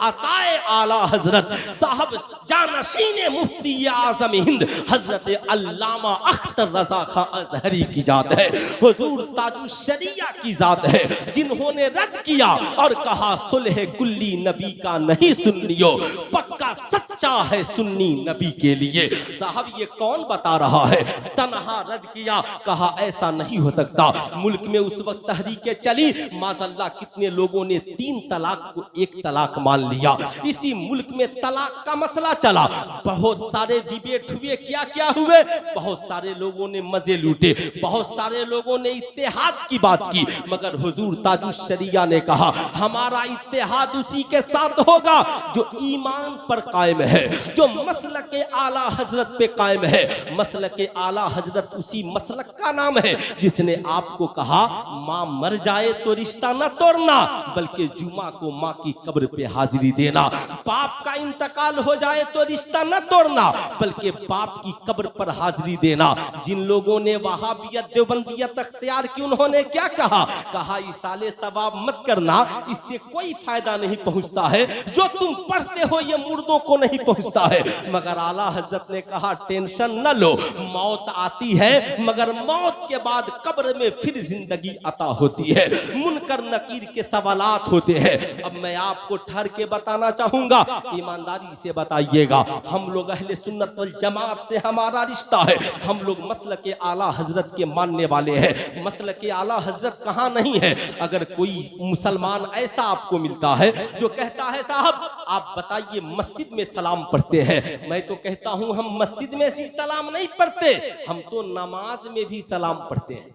अताए आला हजरत साहब जानशीने मुफ्ती आजम हिंद हजरत अल्लामा अख्तर रजा खां अजहरी की जात है, हुजूर ताजुश शरिया की जात है, जिन्होंने रद्द किया और कहा सुलह कुल्ली नबी का नहीं सुन्नियों, पक्का सच्चा है सुन्नी नबी के लिए। साहब ये कौन बता रहा है? तन्हा रद्द किया, कहा ऐसा नहीं हो सकता। मुल्क में उस वक्त तहरीकें चली, माज़अल्लाह कितने लोगों ने 3 तलाक को 1 तलाक मान लिया। इसी मुल्क में तलाक का मसला चला, बहुत सारे डिबेट हुए, क्या क्या हुए, बहुत सारे लोगों ने मजे लूटे, बहुत सारे लोगों ने इत्तेहाद की बात की, मगर हुजूर ताजुश शरिया ने कहा हमारा इत्तेहाद उसी के साथ होगा जो ईमान पर कायम है, जो मसलक आला हजरत पे कायम है। मसलक आला हजरत उसी मसलक का नाम है जिसने आपको कहा माँ मर जाए तो रिश्ता न तोड़ना, बल्कि जुमा को माँ की कब्र पे हाजिरी देना। बाप का इंतकाल हो जाए तो रिश्ता न तोड़ना, बल्कि बाप की कब्र पर हाजिरी देना। जिन लोगों ने वहाबियत देवबंदियत अख्तियार की, उन्होंने क्या कहा, कहा इसाले सवाब मत करना, इससे कोई फायदा नहीं पहुंचता है, जो तुम पढ़ते हो ये मुर्दों को नहीं पहुंचता है। मगर आला हजरत ने कहा टेंशन न लो, मौत आती है मगर मौत के बाद कब्र में फिर जिंदगी अता होती है, मुनकर नकीर के सवालात होते हैं। अब मैं आपको ठहर के बताना चाहूंगा, ईमानदारी से बताइएगा, हम लोग अहले सुन्नत वल जमात से हमारा रिश्ता है, हम लोग मसलक आला हजरत के मानने वाले हैं। मसलक आला हजरत कहाँ नहीं है। अगर कोई मुसलमान ऐसा आपको मिलता है जो कहता है साहब आप बताइए मस्जिद में सलाम पढ़ते हैं, मैं तो कहता हूं हम मस्जिद में ही सलाम नहीं पढ़ते, हम तो नमाज में भी सलाम पढ़ते हैं,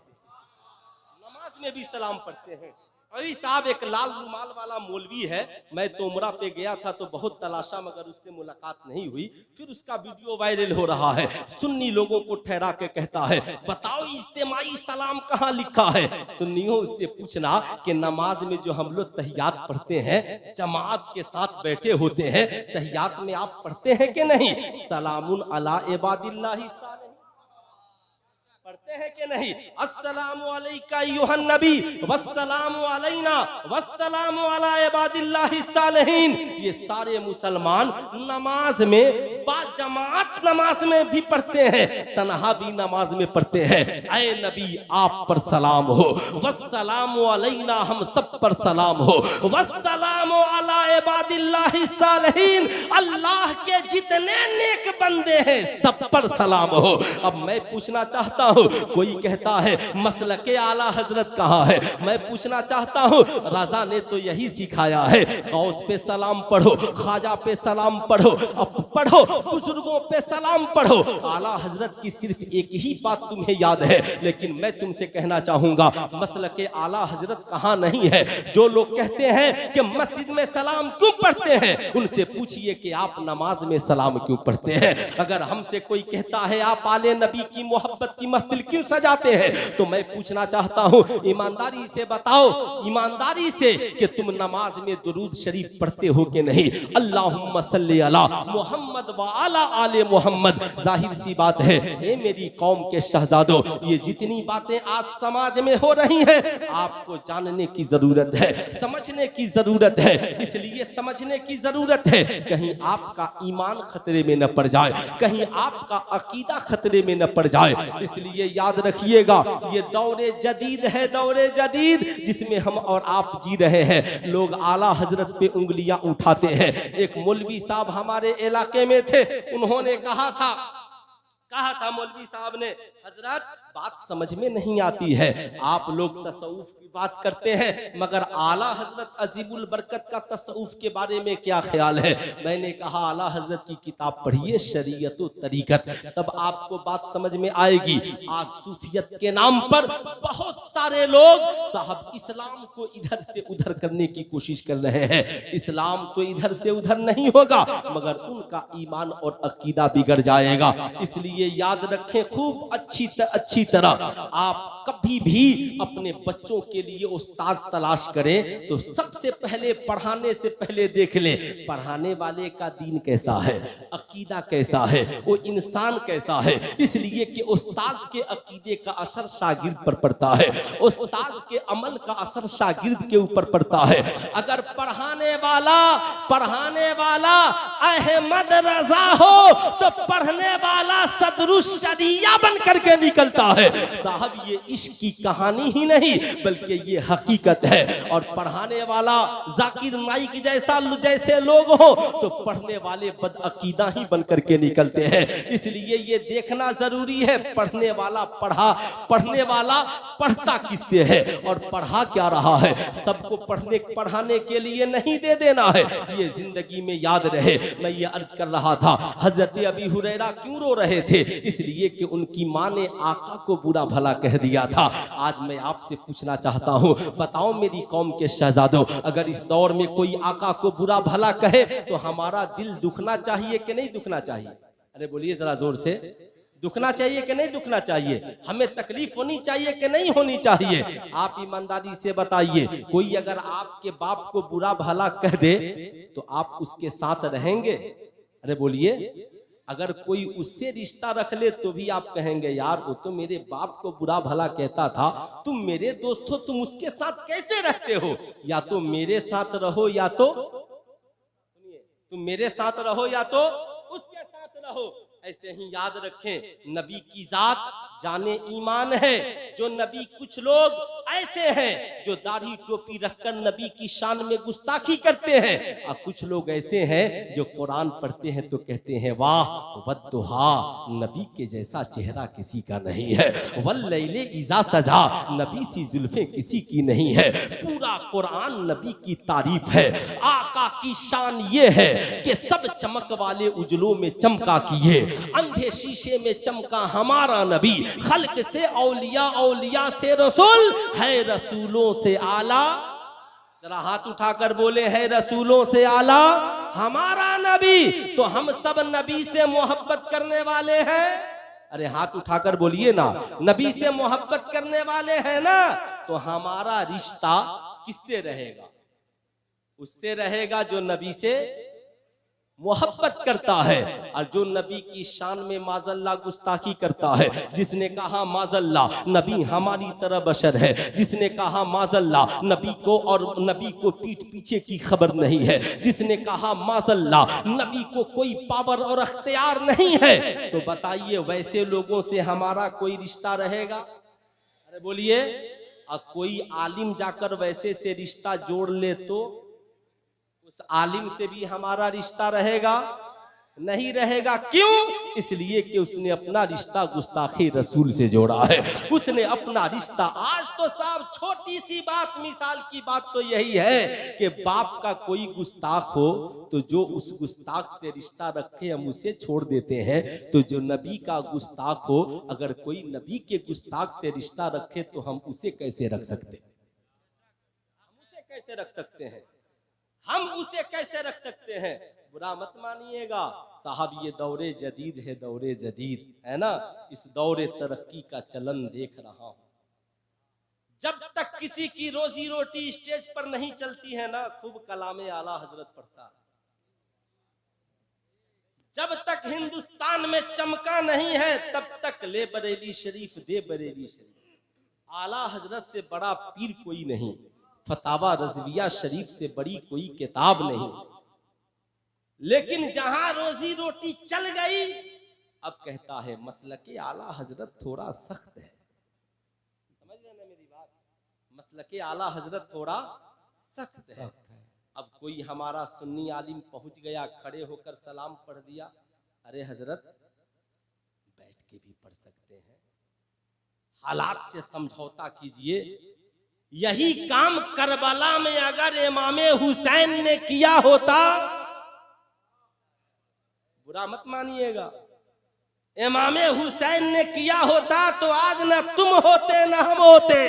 नमाज में भी सलाम पढ़ते हैं। अभी साहब एक लाल रुमाल वाला मौलवी है, मैं तो उमरा पे गया था तो बहुत तलाशा मगर उससे मुलाकात नहीं हुई, फिर उसका वीडियो वायरल हो रहा है। सुन्नी लोगों को ठहरा के कहता है बताओ इज्तिमाई सलाम कहाँ लिखा है। सुन्नियों उससे पूछना कि नमाज में जो हम लोग तहियात पढ़ते हैं, जमात के साथ बैठे होते हैं, तहियात में आप पढ़ते हैं कि नहीं, सलामुन अला इबादिल्लाहि पढ़ते हैं कि नहीं, अस्सलामु अलैका अय्युहन नबी वस्सलामु अलैना वस्सलामु अला इबादिल्लाहि सालिहीन। ये सारे मुसलमान नमाज में बाजमात नमाज में भी पढ़ते हैं, तन्हा भी नमाज में पढ़ते हैं। ऐ नबी आप पर सलाम हो, वस्सलामु अलैना हम सब पर सलाम हो, वस्सलामु अला इबादिल्लाहि सालिहीन अल्लाह के जितने नेक बंदे हैं सब पर सलाम हो। अब मैं पूछना चाहता हूं, कोई कहता है मसलके आला हजरत कहाँ है, मैं पूछना चाहता हूँ, राजा ने तो यही सिखाया है, गौस पे सलाम पढ़ो, ख्वाजा पे सलाम पढ़ो, अब पढ़ो बुजुर्गों पे सलाम पढ़ो। आला हजरत की सिर्फ एक ही बात तुम्हें याद है, लेकिन मैं तुमसे कहना चाहूंगा मसलके आला हजरत कहाँ नहीं है। जो लोग कहते हैं कि मस्जिद में सलाम क्यों पढ़ते हैं, उनसे पूछिए कि आप नमाज में सलाम क्यों पढ़ते हैं। अगर हमसे कोई कहता है आप आले नबी की मोहब्बत की महफिल क्यों सजाते हैं, तो मैं पूछना चाहता हूं ईमानदारी से बताओ, ईमानदारी से कि तुम नमाज में दुरूद शरीफ पढ़ते हो कि नहीं। अल्लाहुम्मा सल्ली अला मोहम्मद व अला आले मोहम्मद। जाहिर सी बात है ये मेरी कौम के शहजादों, ये जितनी बातें आज समाज में हो रही हैं आपको जानने की जरूरत है, समझने की जरूरत है। इसलिए समझने की जरूरत है कहीं आपका ईमान खतरे में न पड़ जाए, कहीं आपका अकीदा खतरे में न पड़ जाए। इसलिए याद रखिएगा ये दौरे जदीद है, दौरे जदीद जिसमें हम और आप जी रहे हैं। लोग आला हजरत पे उंगलियां उठाते हैं। एक मौलवी साहब हमारे इलाके में थे, उन्होंने कहा था मौलवी साहब ने, हजरत बात समझ में नहीं आती है, आप लोग तसव्वुफ की बात करते हैं मगर आला हजरत अजीबुल बरकत का तसव्वुफ के बारे में क्या ख्याल है। मैंने कहा आला हजरत की किताब पढ़िए शरीयत व तरीकत, तब आपको बात समझ में आएगी। आज सूफियत के नाम पर बहुत सारे लोग साहब इस्लाम को इधर से उधर करने की कोशिश कर रहे हैं। इस्लाम तो इधर से उधर नहीं होगा मगर उनका ईमान और अकीदा बिगड़ जाएगा। इसलिए याद रखें खूब अच्छी तरह, आप कभी भी अपने बच्चों के लिए उस्ताद तलाश करें तो सबसे पहले पढ़ाने से पहले देख ले पढ़ाने वाले का दीन कैसा है, अकीदा कैसा है, वो इंसान कैसा है। इसलिए कि उस्ताद के अकीदे का असर शागिर्द पर पड़ता है, उस्ताद के अमल का असर शागिर्द के ऊपर पड़ता है। अगर पढ़ाने वाला अहमद रजा हो तो पढ़ने वाला सदरुश शरिया बन करके निकलता है। साहब ये इश्क की कहानी ही नहीं बल्कि ये हकीकत है। और पढ़ाने वाला जाकिर नाइक जैसे लोग हो तो पढ़ने वाले बदअकीदा ही बन करके निकलते हैं। इसलिए ये देखना जरूरी है पढ़ने वाला पढ़ता किससे है और पढ़ा क्या रहा है। सबको पढ़ाने के लिए नहीं दे देना है, ये जिंदगी में याद रहे। मैं ये अर्ज कर रहा था हजरत अबी हुरैरा क्यों रो रहे थे, इसलिए कि उनकी माँ ने आका को बुरा भला कह दिया था। आज मैं आपसे पूछना चाहता हूँ, बताओ मेरी कौम के शहजादों, अगर इस दौर में कोई आका को बुरा भला कहे तो हमारा दिल दुखना चाहिए कि नहीं दुखना चाहिए? अरे बोलिए जरा जोर से, दुखना चाहिए कि नहीं दुखना चाहिए? हमें तकलीफ होनी चाहिए कि नहीं होनी चाहिए? आप ईमानदारी से बताइए, कोई अगर आपके बाप को बुरा भला कह दे तो आप उसके साथ रहेंगे? अरे बोलिए, अगर कोई उससे रिश्ता रख ले तो भी आप कहेंगे यार वो तो मेरे बाप को बुरा भला कहता था, तुम मेरे दोस्त हो, तुम उसके साथ कैसे रहते हो? या तो मेरे साथ रहो या तो तुम मेरे साथ रहो या तो उसके साथ रहो। ऐसे ही याद रखें, नबी की जात जाने ईमान है। जो नबी, कुछ लोग ऐसे हैं जो दाढ़ी टोपी रखकर नबी की शान में गुस्ताखी करते हैं, और कुछ लोग ऐसे हैं जो कुरान पढ़ते हैं तो कहते हैं वाह वद्दुहा, नबी के जैसा चेहरा किसी का नहीं है, वल्लैले इज़ा सजा, नबी सी जुल्फें किसी की नहीं है। पूरा कुरान नबी की तारीफ है। आका की शान ये है कि सब चमक वाले उजलों में चमका किए, अंधे शीशे में चमका हमारा नबी। खल्क से औलिया, औलिया से रसूल, है रसूलों से आला। जरा हाथ उठाकर बोले, है रसूलों से आला हमारा नबी। तो हम सब नबी से मोहब्बत करने वाले हैं। अरे हाथ उठाकर बोलिए ना, नबी से मोहब्बत करने वाले हैं ना, तो हमारा रिश्ता किससे रहेगा? उससे रहेगा जो नबी से मोहब्बत करता है। और जो नबी की शान में माजल्ला गुस्ताखी करता है, जिसने कहा माजल्ला नबी हमारी तरह बशर है, जिसने कहा माजल्ला नबी को और नबी को पीठ पीछे की खबर नहीं है, जिसने कहा माजल्ला नबी को कोई पावर और अख्तियार नहीं है, तो बताइए वैसे लोगों से हमारा कोई रिश्ता रहेगा? अरे बोलिए, और कोई आलिम जाकर वैसे से रिश्ता जोड़ ले तो उस आलिम से भी हमारा रिश्ता रहेगा? नहीं रहेगा। क्यों? इसलिए कि उसने अपना रिश्ता गुस्ताखी रसूल से जोड़ा है। उसने अपना रिश्ता, आज तो साहब छोटी सी बात, मिसाल की बात तो यही है कि बाप का कोई गुस्ताख हो तो जो उस गुस्ताख से रिश्ता रखे हम उसे छोड़ देते हैं, तो जो नबी का गुस्ताख हो, अगर कोई नबी के गुस्ताख से रिश्ता रखे तो हम उसे कैसे रख सकते हैं? हम उसे कैसे रख सकते हैं? हम उसे कैसे रख सकते हैं? बुरा मत मानिएगा साहब, ये दौरे जदीद है, दौरे जदीद है ना। इस दौरे तरक्की का चलन देख रहा हूं। जब तक किसी की रोजी रोटी स्टेज पर नहीं चलती है ना, खूब कलामे आला हजरत पढ़ता है। जब तक हिंदुस्तान में चमका नहीं है तब तक ले बरेली शरीफ दे बरेली शरीफ। आला हजरत से बड़ा पीर कोई नहीं, फतावा रज़विया शरीफ से बड़ी कोई किताब नहीं। लेकिन जहां रोजी रोटी चल गई, अब कहता है मसलके आला हजरत थोड़ा सख्त है। समझ रहे ना मेरी बात? मसलके आला हजरत थोड़ा सख्त है। अब कोई हमारा सुन्नी आलिम पहुंच गया, खड़े होकर सलाम पढ़ दिया, अरे हजरत बैठ के भी पढ़ सकते हैं, हालात से समझौता कीजिए। यही काम करबला में अगर इमामे हुसैन ने किया होता, बुरा मत मानिएगा, इमामे हुसैन ने किया होता तो आज न तुम होते न हम होते।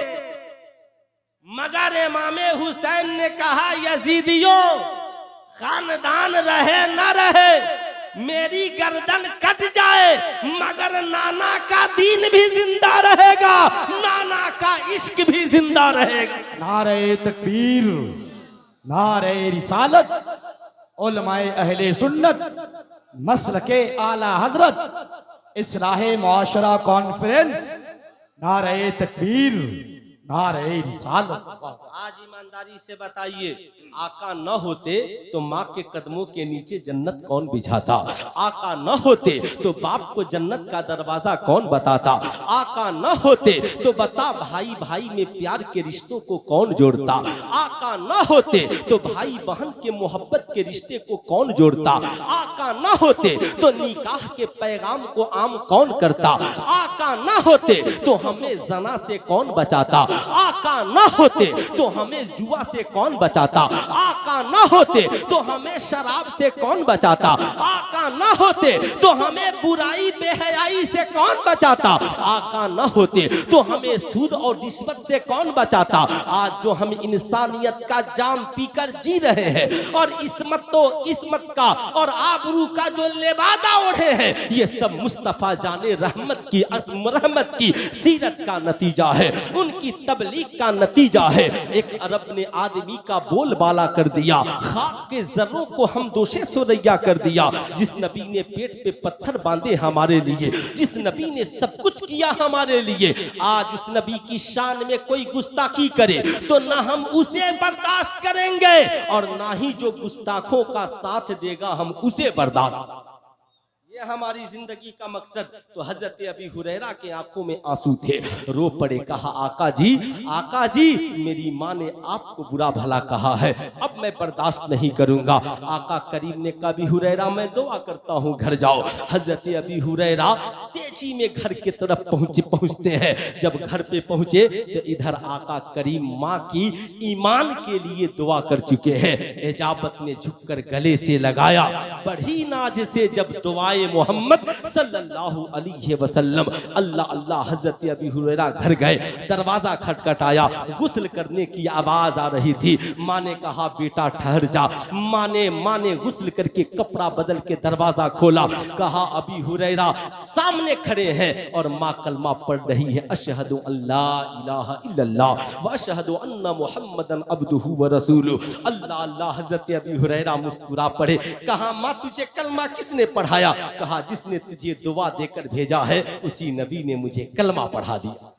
मगर इमामे हुसैन ने कहा यजीदियों, खानदान रहे न रहे, मेरी गर्दन कट जाए मगर नाना का दीन भी जिंदा रहेगा, नाना का इश्क भी जिंदा रहेगा। नारे तकबीर, नारे रिसालत, उलमाए अहले सुन्नत, मसलके आला हजरत, इस्लाहे मुआशरा कॉन्फ्रेंस। नारे तकबीर, नारे रिसालत। आज ईमानदारी से बताइए, आका न होते तो माँ के कदमों के नीचे जन्नत कौन बिछाता? आका न होते तो बाप को जन्नत का दरवाजा कौन बताता? आका न होते तो बता भाई भाई में प्यार के रिश्तों को कौन जोड़ता? आका न होते तो भाई बहन के मोहब्बत के रिश्ते को कौन जोड़ता? आका न होते तो निकाह के पैगाम को आम कौन करता? आका न होते तो हमें जना से कौन बचाता? आका न होते तो हमें जुआ से कौन बचाता? आका न होते तो हमें शराब से कौन बचाता? आका न होते तो हमें बुराई बेहयाई से कौन बचाता? आका न होते तो हमें सूद और रिश्वत से कौन बचाता? आज जो हम इंसानियत का जाम पीकर जी रहे हैं और इस्मत का और आबरू का जो लेबादा ओढ़े हैं, ये सब मुस्तफा जाने रहमत की सीरत का नतीजा है, उनकी तबलीग का नतीजा है। एक अरब ने आदमी का बोलबाला कर दिया, खाक के जर्रों को हम दोषे सुरैया कर दिया। जिस नबी ने पेट पे पत्थर बांधे हमारे लिए, जिस नबी ने सब कुछ किया हमारे लिए, आज उस नबी की शान में कोई गुस्ताखी करे तो ना हम उसे बर्दाश्त करेंगे और ना ही जो गुस्ताखों का साथ देगा हम उसे बर्दाश्त। ये हमारी जिंदगी का मकसद। तो हजरत अबी हुरैरा के आंखों में आंसू थे, रो पड़े, कहा आका जी मेरी माँ ने आपको बुरा भला कहा है, अब मैं बर्दाश्त नहीं करूंगा। आका करीम ने कहा अबी हुरैरा मैं दुआ करता हूँ घर जाओ। हजरत अबी हुरैरा तेजी में घर की तरफ पहुंचते हैं। जब घर पे पहुंचे तो इधर आका करीम माँ की ईमान के लिए दुआ कर चुके हैं। इजाबत ने झुककर गले से लगाया, बड़ी नाज से जब दुआए मोहम्मद सल्लल्लाहु अलैहि वसल्लम अल्लाह अल्लाह। हजरत अबी हुरैरा घर गए, दरवाजा खटखटाया, गुस्ल करने की आवाज आ रही थी। माँ ने कहा बेटा ठहर जा। माँ ने गुस्ल करके कपड़ा बदल के दरवाजा खोला, कहा अबी हुरैरा सामने खड़े हैं और माँ कलमा पढ़ रही है, अशहदु अल्ला इलाहा इल्लल्लाह व अशहदु अन्ना मुहम्मदन अब्दुहु व रसूलुहु। अल्लाह अल्लाह। हजरत अबी हुरैरा मुस्कुरा पड़े, कहा माँ तुझे कलमा किसने पढ़ाया? कहा जिसने तुझे दुआ देकर भेजा है उसी नबी ने मुझे कलमा पढ़ा दिया,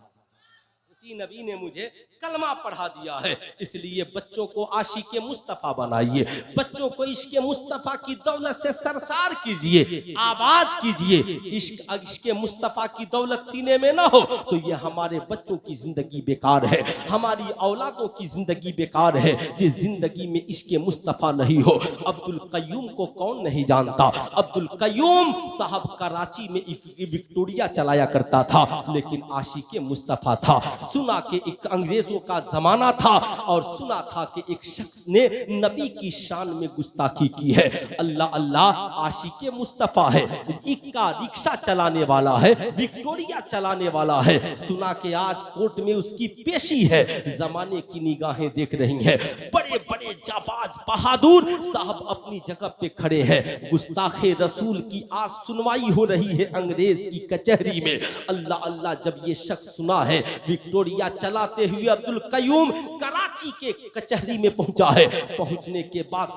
उसी नबी ने मुझे कलमा पढ़ा दिया है। इसलिए बच्चों को आशिके मुस्तफा बनाइए, बच्चों को इश्क मुस्तफा की दौलत से सरसार कीजिए, आबाद कीजिए। इश्क मुस्तफा की दौलत सीने में ना हो तो ये हमारे बच्चों की जिंदगी बेकार है, हमारी औलादों की जिंदगी बेकार है। जिस जिंदगी में इश्क मुस्तफा नहीं हो। अब्दुल कय्यूम को कौन नहीं जानता? अब्दुल कय्यूम साहब कराची में विक्टोरिया चलाया करता था, लेकिन आशिके मुस्तफा था। सुना के एक अंग्रेजों का जमाना था और सुना था कि एक शख्स ने नबी की शान में गुस्ताखी की है। अल्लाह अल्लाह। आशिके मुस्तफा है, इक्का रिक्शा चलाने वाला है, विक्टोरिया चलाने वाला है। सुना के आज कोर्ट में उसकी पेशी है, जमाने की निगाहें देख रही हैं। बड़े बड़े जाबाज बहादुर साहब अपनी जगह पे खड़े हैं। गुस्ताखे रसूल की आज सुनवाई हो रही है अंग्रेज की कचहरी में। अल्लाह अल्लाह। जब ये शख्स सुना है विक्टोरिया चलाते हुए अब्दुल कय्यूम कराची के कचहरी में पहुंचा है। पहुंचने के बाद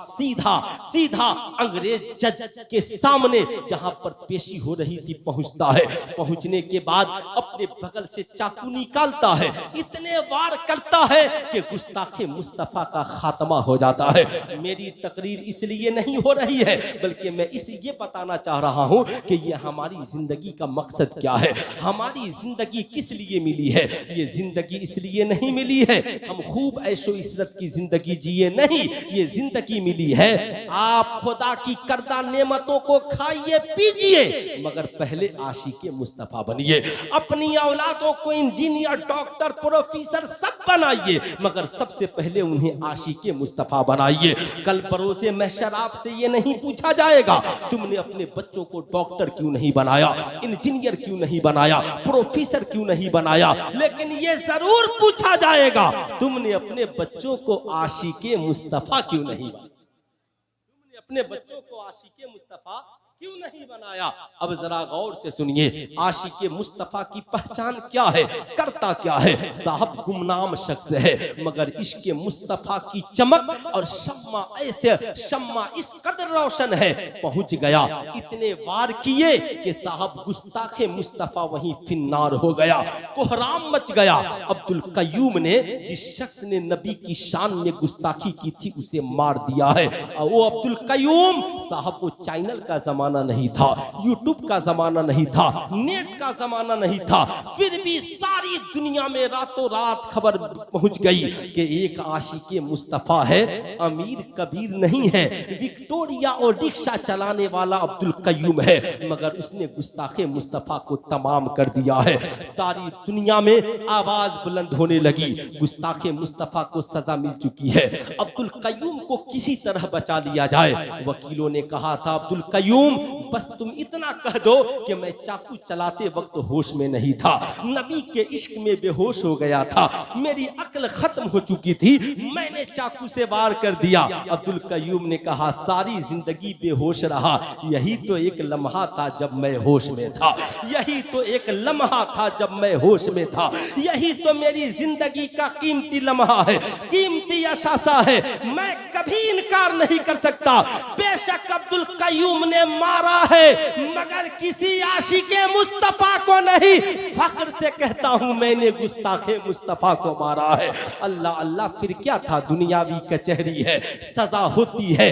सीधा अंग्रेज जज के सामने जहां पर पेशी हो रही थी पहुंचता है। पहुंचने के बाद अपने बगल से चाकू निकालता है, इतने वार करता है कि गुस्ताखे मुस्तफा का खात्मा हो जाता है। मेरी तकरीर इसलिए नहीं हो रही है, बल्कि मैं ये बताना चाह रहा हूं कि ये हमारी जिंदगी का मकसद क्या है, हमारी जिंदगी किस लिए मिली है। ये जिंदगी इसलिए नहीं मिली है हम खूब ऐशो इज़्ज़त की जिंदगी जिए, नहीं। ये जिंदगी मिली है आप खुदा की करदा नेमतों को खाइए पीजिए, मगर पहले आशिके मुस्तफा बनिए। अपनी औलादों को इंजीनियर, डॉक्टर, प्रोफेसर सब बनाइए, मगर सबसे पहले उन्हें आशिके मुस्तफा बनाइए। कल परोसे महशर आपसे ये नहीं पूछा जाएगा तुमने अपने बच्चों को डॉक्टर क्यों नहीं बनाया, इंजीनियर क्यों नहीं बनाया, प्रोफेसर क्यों नहीं बनाया, लेकिन ये जरूर पूछा जाएगा तुमने अपने बच्चों को आशिके मुस्तफा क्यों नहीं बनाया, तुमने अपने बच्चों को आशिके मुस्तफा क्यों नहीं बनाया? अब जरा गौर से सुनिए, आशिक मुस्तफा की पहचान क्या है, करता क्या है? साहब गुमनाम शख्स है, मगर इश्क मुस्तफा की चमक और शम्मा ऐसे शम्मा इस कदर रोशन है, पहुंच गया इतने वार किए कि साहब गुस्ताखे मुस्तफा वहीं फिन्नार हो गया, कोहराम मच गया। अब्दुल कय्यूम ने जिस शख्स ने नबी की शान में गुस्ताखी की थी उसे मार दिया है। वो अब्दुल कय्यूम साहब, वो चैनल का जमाना नहीं था, यूट्यूब का जमाना नहीं था, नेट का जमाना नहीं था, फिर भी सारी दुनिया में रातों रात खबर पहुंच गई कि एक आशिक मुस्तफा है, अमीर कबीर नहीं है, विक्टोरिया और रिक्शा चलाने वाला अब्दुल कय्यूम है, मगर उसने गुस्ताखे मुस्तफा को तमाम कर दिया है। सारी दुनिया में आवाज बुलंद होने लगी, गुस्ताखे मुस्तफा को सजा मिल चुकी है, अब्दुल कय्यूम को किसी तरह बचा लिया जाए। वकीलों ने कहा था, अब्दुल कय्यूम बस तुम इतना कह दो कि मैं चाकू चलाते वक्त होश में नहीं था, नबी के इश्क में बेहोश हो गया था, मेरी अक्ल खत्म हो चुकी थी, मैंने चाकू से वार कर दिया। अब्दुल कय्यूम ने कहा, सारी जिंदगी बेहोश रहा, यही तो एक लम्हा था जब मैं होश में था, यही तो एक लम्हा था जब मैं होश में था, यही तो मेरी जिंदगी का कीमती लम्हा है, कीमती अशासा है, मैं कभी इनकार नहीं कर सकता। बेशक अब्दुल कय्यूम ने मारा है, मगर किसी आशिके मुस्तफा को नहीं, फख्र से कहता हूं मैंने गुस्ताखे मुस्तफा को मारा है। अल्लाह अल्लाह, फिर क्या था, दुनियावी कचहरी है, सजा होती है,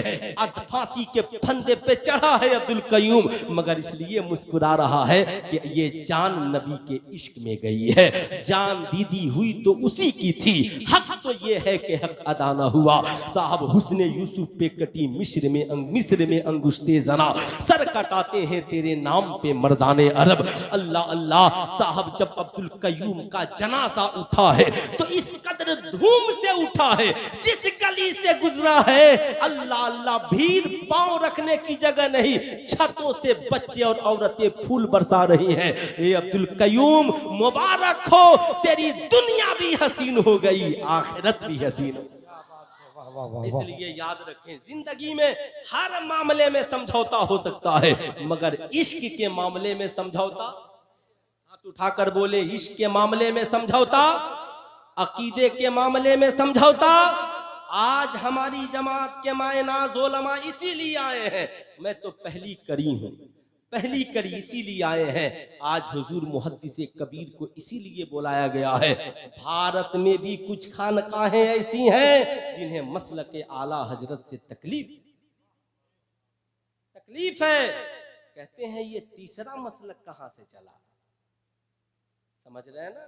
फांसी के फंदे पे चढ़ा है अब्दुल कय्यूम, मगर इसलिए मुस्कुरा रहा है कि ये जान नबी के इश्क में गई है, जान दीदी हुई तो उसी की थी, हक तो ये है कि हक अदा न हुआ। साहब हुस्ने यूसुफ पे कटी मिस्र में अंगुश्ते जना, सर कटाते हैं तेरे नाम पे मर्दाने अरब। अल्लाह अल्लाह, साहब जब अब्दुल कय्यूम का जनाजा उठा है तो इस कदर धूम से उठा है, जिस गली से गुजरा है अल्लाह अल्लाह, भीड़ पांव रखने की जगह नहीं, छतों से बच्चे और औरतें फूल बरसा रही हैं। ए अब्दुल कय्यूम, मुबारक हो, तेरी दुनिया भी हसीन हो गई, आखिरत भी हसीन हो। इसलिए याद रखें, जिंदगी में हर मामले में समझौता हो सकता है, मगर इश्क के मामले में समझौता, हाथ उठाकर बोले, इश्क के मामले में समझौता, अकीदे के मामले में समझौता। आज हमारी जमात के मायनाज उलमा इसीलिए आए हैं, मैं तो पहली कड़ी हूं, पहली कड़ी इसीलिए आए हैं। आज हुजूर मुहद्दिसे कबीर को इसीलिए बुलाया गया है। भारत में भी कुछ खानकाहें ऐसी हैं जिन्हें मसलके आला हजरत से तकलीफ है। कहते हैं ये तीसरा मसलक कहां से चला, समझ रहे हैं ना?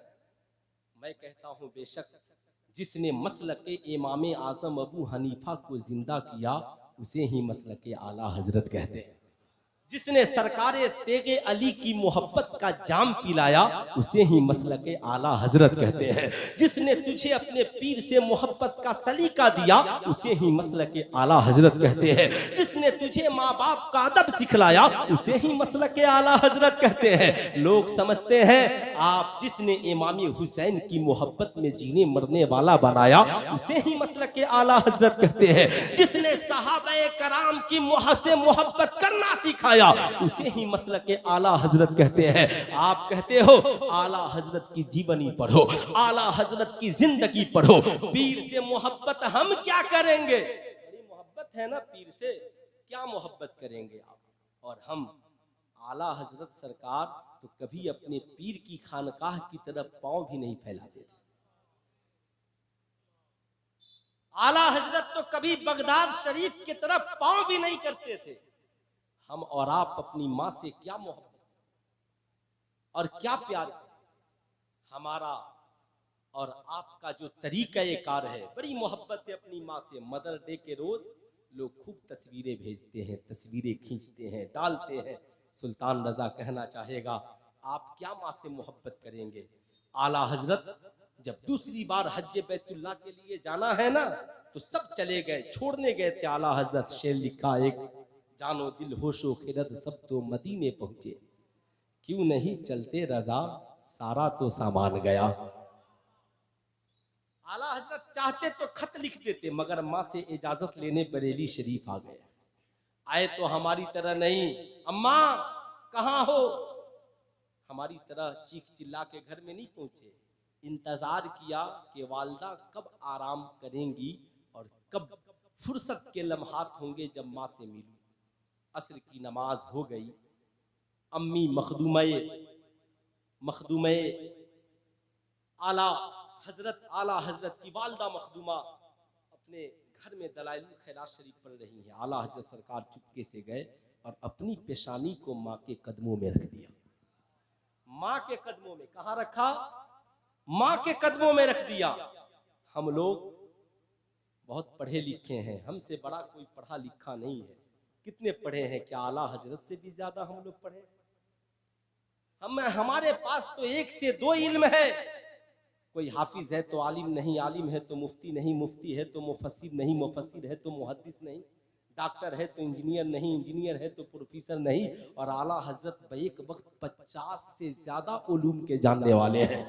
मैं कहता हूं, बेशक जिसने मसलके इमाम आजम अबू हनीफा को जिंदा किया उसे ही मसलके आला हजरत कहते हैं। जिसने सरकारे तेगे अली की मोहब्बत का जाम पिलाया उसे ही मसलके आला हजरत कहते हैं। जिसने तुझे अपने पीर से मोहब्बत का सलीका दिया उसे ही मसलके आला हजरत कहते हैं। जिसने तुझे माँ बाप का अदब सिखलाया उसे ही मसलके आला हजरत कहते हैं। लोग समझते हैं आप जिसने इमाम हुसैन की मोहब्बत में जीने मरने वाला बनाया उसे ही मसलके आला हजरत कहते हैं। जिसने सहाबे कराम की से मोहब्बत करना सिखाया उसे ही मसलके आला हजरत कहते हैं। आप कहते हो आला हजरत की जीवनी पढ़ो, आला हजरत की जिंदगी पढ़ो, पीर से मोहब्बत हम क्या करेंगे? बड़ी मोहब्बत है ना पीर से, क्या मोहब्बत करेंगे आप? और हम आला हजरत सरकार तो कभी अपने पीर की खानकाह की तरफ पांव भी नहीं फैलाते थे। आला हजरत तो कभी बगदाद शरीफ की तरफ पांव भी नहीं करते थे। हम और आप अपनी माँ से क्या मोहब्बत और क्या प्यार, हमारा और आपका जो तरीका कार है, बड़ी मोहब्बत है अपनी माँ से। मदर डे के रोज लोग खूब तस्वीरें भेजते हैं, तस्वीरें खींचते हैं, डालते हैं। सुल्तान रजा कहना चाहेगा आप क्या माँ से मोहब्बत करेंगे? आला हजरत जब दूसरी बार हज बैतुल्लाह के लिए जाना है ना तो सब चले गए, छोड़ने गए थे। आला हजरत शेर लिखा एक, जानो दिल होशो खिरद सब तो मदीने पहुंचे, क्यों नहीं चलते रजा सारा तो सामान गया। आला हजरत चाहते तो खत लिख देते, मगर माँ से इजाजत लेने बरेली शरीफ आ गए। आए तो हमारी तरह नहीं, अम्मा कहाँ हो, हमारी तरह चीख चिल्ला के घर में नहीं पहुंचे। इंतजार किया कि वालदा कब आराम करेंगी और कब फुर्सत के लम्हात होंगे जब माँ से मिलूं। असर की नमाज हो गई। अम्मी मखदूमे आला हजरत की वालदा मखदूमा अपने घर में दलाइलुल खैरात शरीफ पढ़ रही हैं। आला हजरत सरकार चुपके से गए और अपनी पेशानी को माँ के कदमों में रख दिया। माँ के कदमों में, कहाँ रखा? माँ के कदमों में रख दिया। हम लोग बहुत पढ़े लिखे हैं, हमसे बड़ा कोई पढ़ा लिखा नहीं है। कितने पढ़े हैं? क्या आला हजरत से भी ज्यादा हम लोग पढ़े? हमारे पास तो 1 से 2 इल्म है। कोई हाफिज है तो आलिम नहीं, आलिम है तो मुफ्ती नहीं, मुफ्ती है तो मुफस्सिर नहीं, मुफस्सिर है तो मुहद्दिस नहीं, डॉक्टर है तो इंजीनियर नहीं, इंजीनियर है तो प्रोफेसर नहीं। और आला हजरत एक वक्त 50 से ज्यादा उलूम के जानने वाले हैं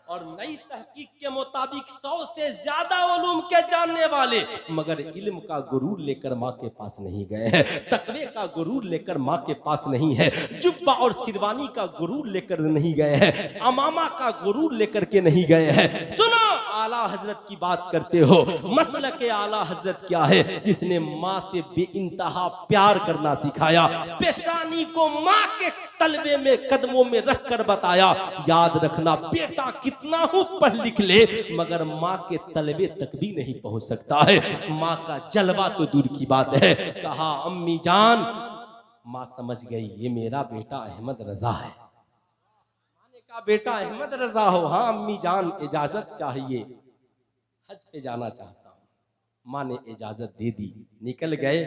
और नई तहकीक के मुताबिक 100 से ज्यादा उलूम के जानने वाले, मगर इल्म का गुरूर लेकर माँ के पास नहीं गए हैं, तकवे का गुरूर लेकर माँ के पास नहीं है, जुब्बा और सिरवानी का गुरूर लेकर नहीं गए हैं, अमामा का गुरूर लेकर के नहीं गए हैं। सुनो, आला हजरत की बात करते हो, मसलक आला हजरत क्या है? जिसने माँ से बेइंतहा प्यार करना सिखाया, पेशानी को माँ के तलवे में कदमों में रख कर बताया, याद रखना बेटा कितना हो पढ़ लिख ले मगर माँ के तलवे तक भी नहीं पहुंच सकता है। माँ का जलवा तो दूर की बात है। कहा अम्मी जान, माँ समझ गई ये मेरा बेटा अहमद रजा है। माँ ने कहा बेटा अहमद रजा हो? हाँ अम्मी जान, इजाजत चाहिए, हज पे जाना चाहता हूँ। माँ ने इजाजत दे दी, निकल गए।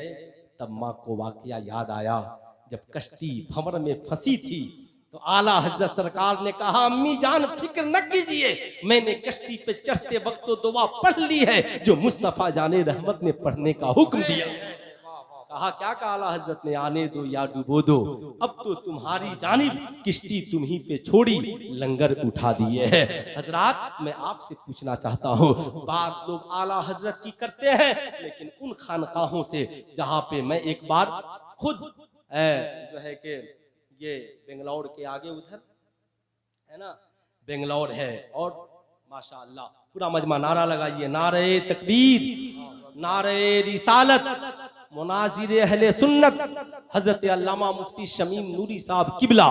तब माँ को वाकया याद आया, जब कश्ती भंवर में फंसी थी तो आला हजरत सरकार ने कहा अम्मी जान फिक्र न कीजिए, मैंने कश्ती पे चढ़ते वक्त तो दुआ पढ़ ली है जो मुस्तफा जाने रहमत ने पढ़ने का हुक्म दिया। कहा क्या? कहा आला हजरत ने, आने दो या डुबो दो, अब तो तुम्हारी जानिब किश्ती तुम ही पे छोड़ी, लंगर उठा दिए है। हजरात मैं आपसे पूछना चाहता हूँ, बात लोग आला हजरत की करते हैं, लेकिन उन खानकाहों से जहाँ पे मैं एक बार खुद जो है कि ये बेंगलौर के आगे उधर है ना, बेंगलौर है, और माशाअल्लाह पूरा मजमा नारा लगाइए, नारे तकबीर, नारे रिसालत, मुनाजिर अहले सुन्नत हजरत अल्लामा मुफ्ती शमीम नूरी साहब किबला,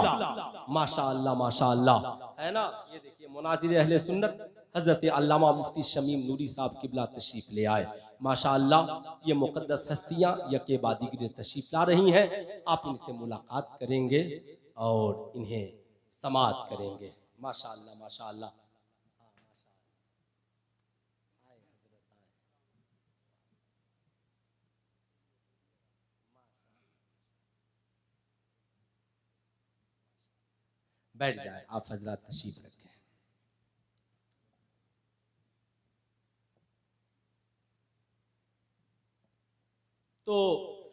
माशाअल्लाह माशाअल्लाह, है ना। ये देखिए मुनाजिर अहले सुन्नत हजरत अल्लामा मुफ्ती शमीम नूरी साहब किबला तशरीफ ले आए। माशाअल्लाह ये मुक़द्दस हस्तियाँ यके बाद दीगर तशरीफ ला रही हैं। आप इनसे मुलाकात करेंगे और इन्हें समाअत करेंगे। माशाअल्लाह माशाअल्लाह। बैठ जाए आप हजरत, तशरीफ रखें। तो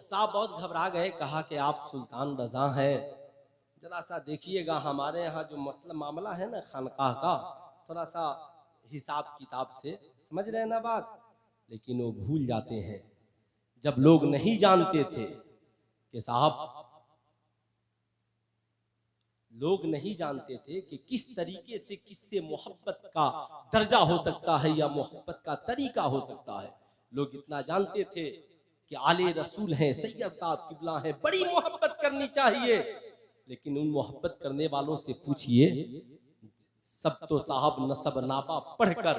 साहब बहुत घबरा गए, कहा कि आप सुल्तान रजा हैं, जरा सा देखिएगा हमारे यहाँ जो मसला मामला है ना खानकाह का, थोड़ा सा हिसाब किताब से समझ रहे हैं ना बात। लेकिन वो भूल जाते हैं, जब लोग नहीं जानते थे कि साहब, लोग नहीं जानते थे कि किस तरीके से किससे मोहब्बत का दर्जा हो सकता है या मोहब्बत का तरीका हो सकता है। लोग इतना जानते थे कि आले रसूल हैं, सैयद साहब किबला हैं, बड़ी मोहब्बत करनी चाहिए। लेकिन उन मोहब्बत करने वालों से पूछिए, सब तो साहब नसब नाबा पढ़कर,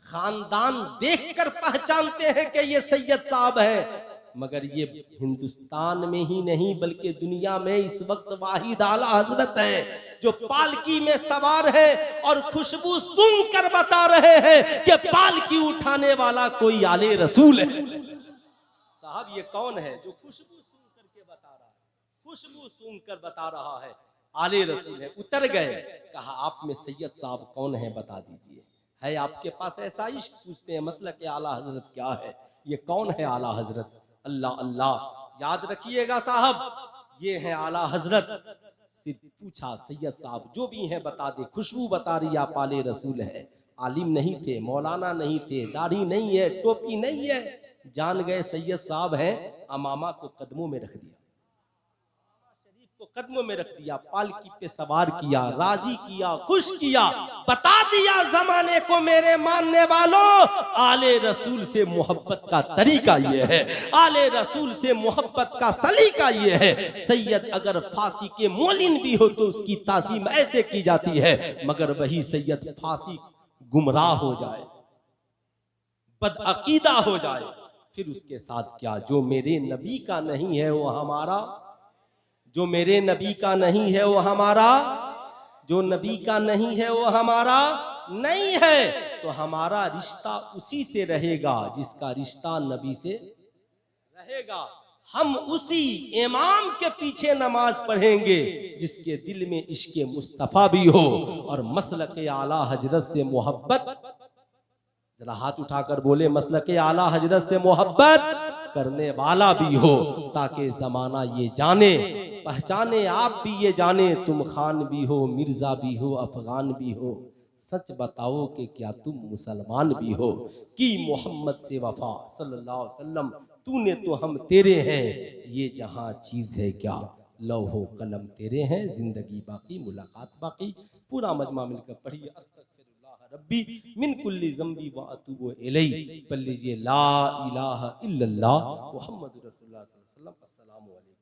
खानदान देखकर पहचानते हैं कि ये सैयद साहब हैं, मगर ये हिंदुस्तान में ही नहीं बल्कि दुनिया में इस वक्त वाहिद आला हजरत हैं जो पालकी में सवार है और खुशबू सूंघ कर बता रहे हैं कि पालकी उठाने वाला कोई आले रसूल है। साहब ये कौन है जो खुशबू सूंघ करके बता रहा है? खुशबू सूंघ कर बता रहा है आले रसूल है। उतर गए, कहा आप में सैयद साहब कौन है बता दीजिए। है आपके पास ऐसा इश्क? पूछते हैं मसलक आला हजरत क्या है, ये कौन है आला हजरत? अल्लाह अल्लाह। याद रखिएगा साहब, ये है आला हजरत। सिर्फ पूछा सैयद साहब जो भी है बता दे, खुशबू बता रही आप आले रसूल है। आलिम नहीं थे, मौलाना नहीं थे, दाढ़ी नहीं है, टोपी नहीं है, जान गए सैयद साहब हैं, अमामा को कदमों में रख दिया, शरीफ को कदमों में रख दिया, पालकी पे सवार किया, राजी किया, खुश किया, बता दिया जमाने को मेरे मानने वालों, आले रसूल से मोहब्बत का तरीका ये है, आले रसूल से मोहब्बत का सलीका ये है। सैयद अगर फांसी के मोलिन भी हो तो उसकी ताजीम ऐसे की जाती है, मगर वही सैयद फांसी गुमराह हो जाए, बदअकीदा हो जाए, फिर उसके साथ क्या? जो मेरे नबी का नहीं है वो हमारा, जो मेरे नबी का नहीं है वो हमारा, जो नबी का नहीं है वो हमारा नहीं है। तो हमारा रिश्ता उसी से रहेगा जिसका रिश्ता नबी से रहेगा। हम उसी इमाम के पीछे नमाज पढ़ेंगे जिसके दिल में इश्क़े मुस्तफ़ा भी हो और मसलक आला हजरत से मोहब्बत, जरा हाथ उठाकर बोले, मसलक आला हजरत से मोहब्बत करने वाला भी हो, ताकि जमाना ये जाने, पहचाने, आप भी ये जाने, तुम खान भी हो, मिर्जा भी हो, अफगान भी हो, सच बताओ कि क्या तुम मुसलमान भी हो। कि मोहम्मद से वफा सल्लल्लाहु अलैहि वसल्लम, तूने तो हम तेरे हैं, ये जहां चीज है क्या, लौहो कलम तेरे हैं, जिंदगी बाकी मुलाकात बाकी। पूरा मजमा मिलकर पढ़िए, अस्तगफिरुल्लाह रब्बी मिन कुल्ली ज़ंबी व अतूबु इलैहि। पढ़ लीजिए ला इलाहा इल्लल्लाह मुहम्मदुर रसूलुल्लाह सल्लल्लाहु अलैहि वसल्लम। अस्सलामु अलैकुम।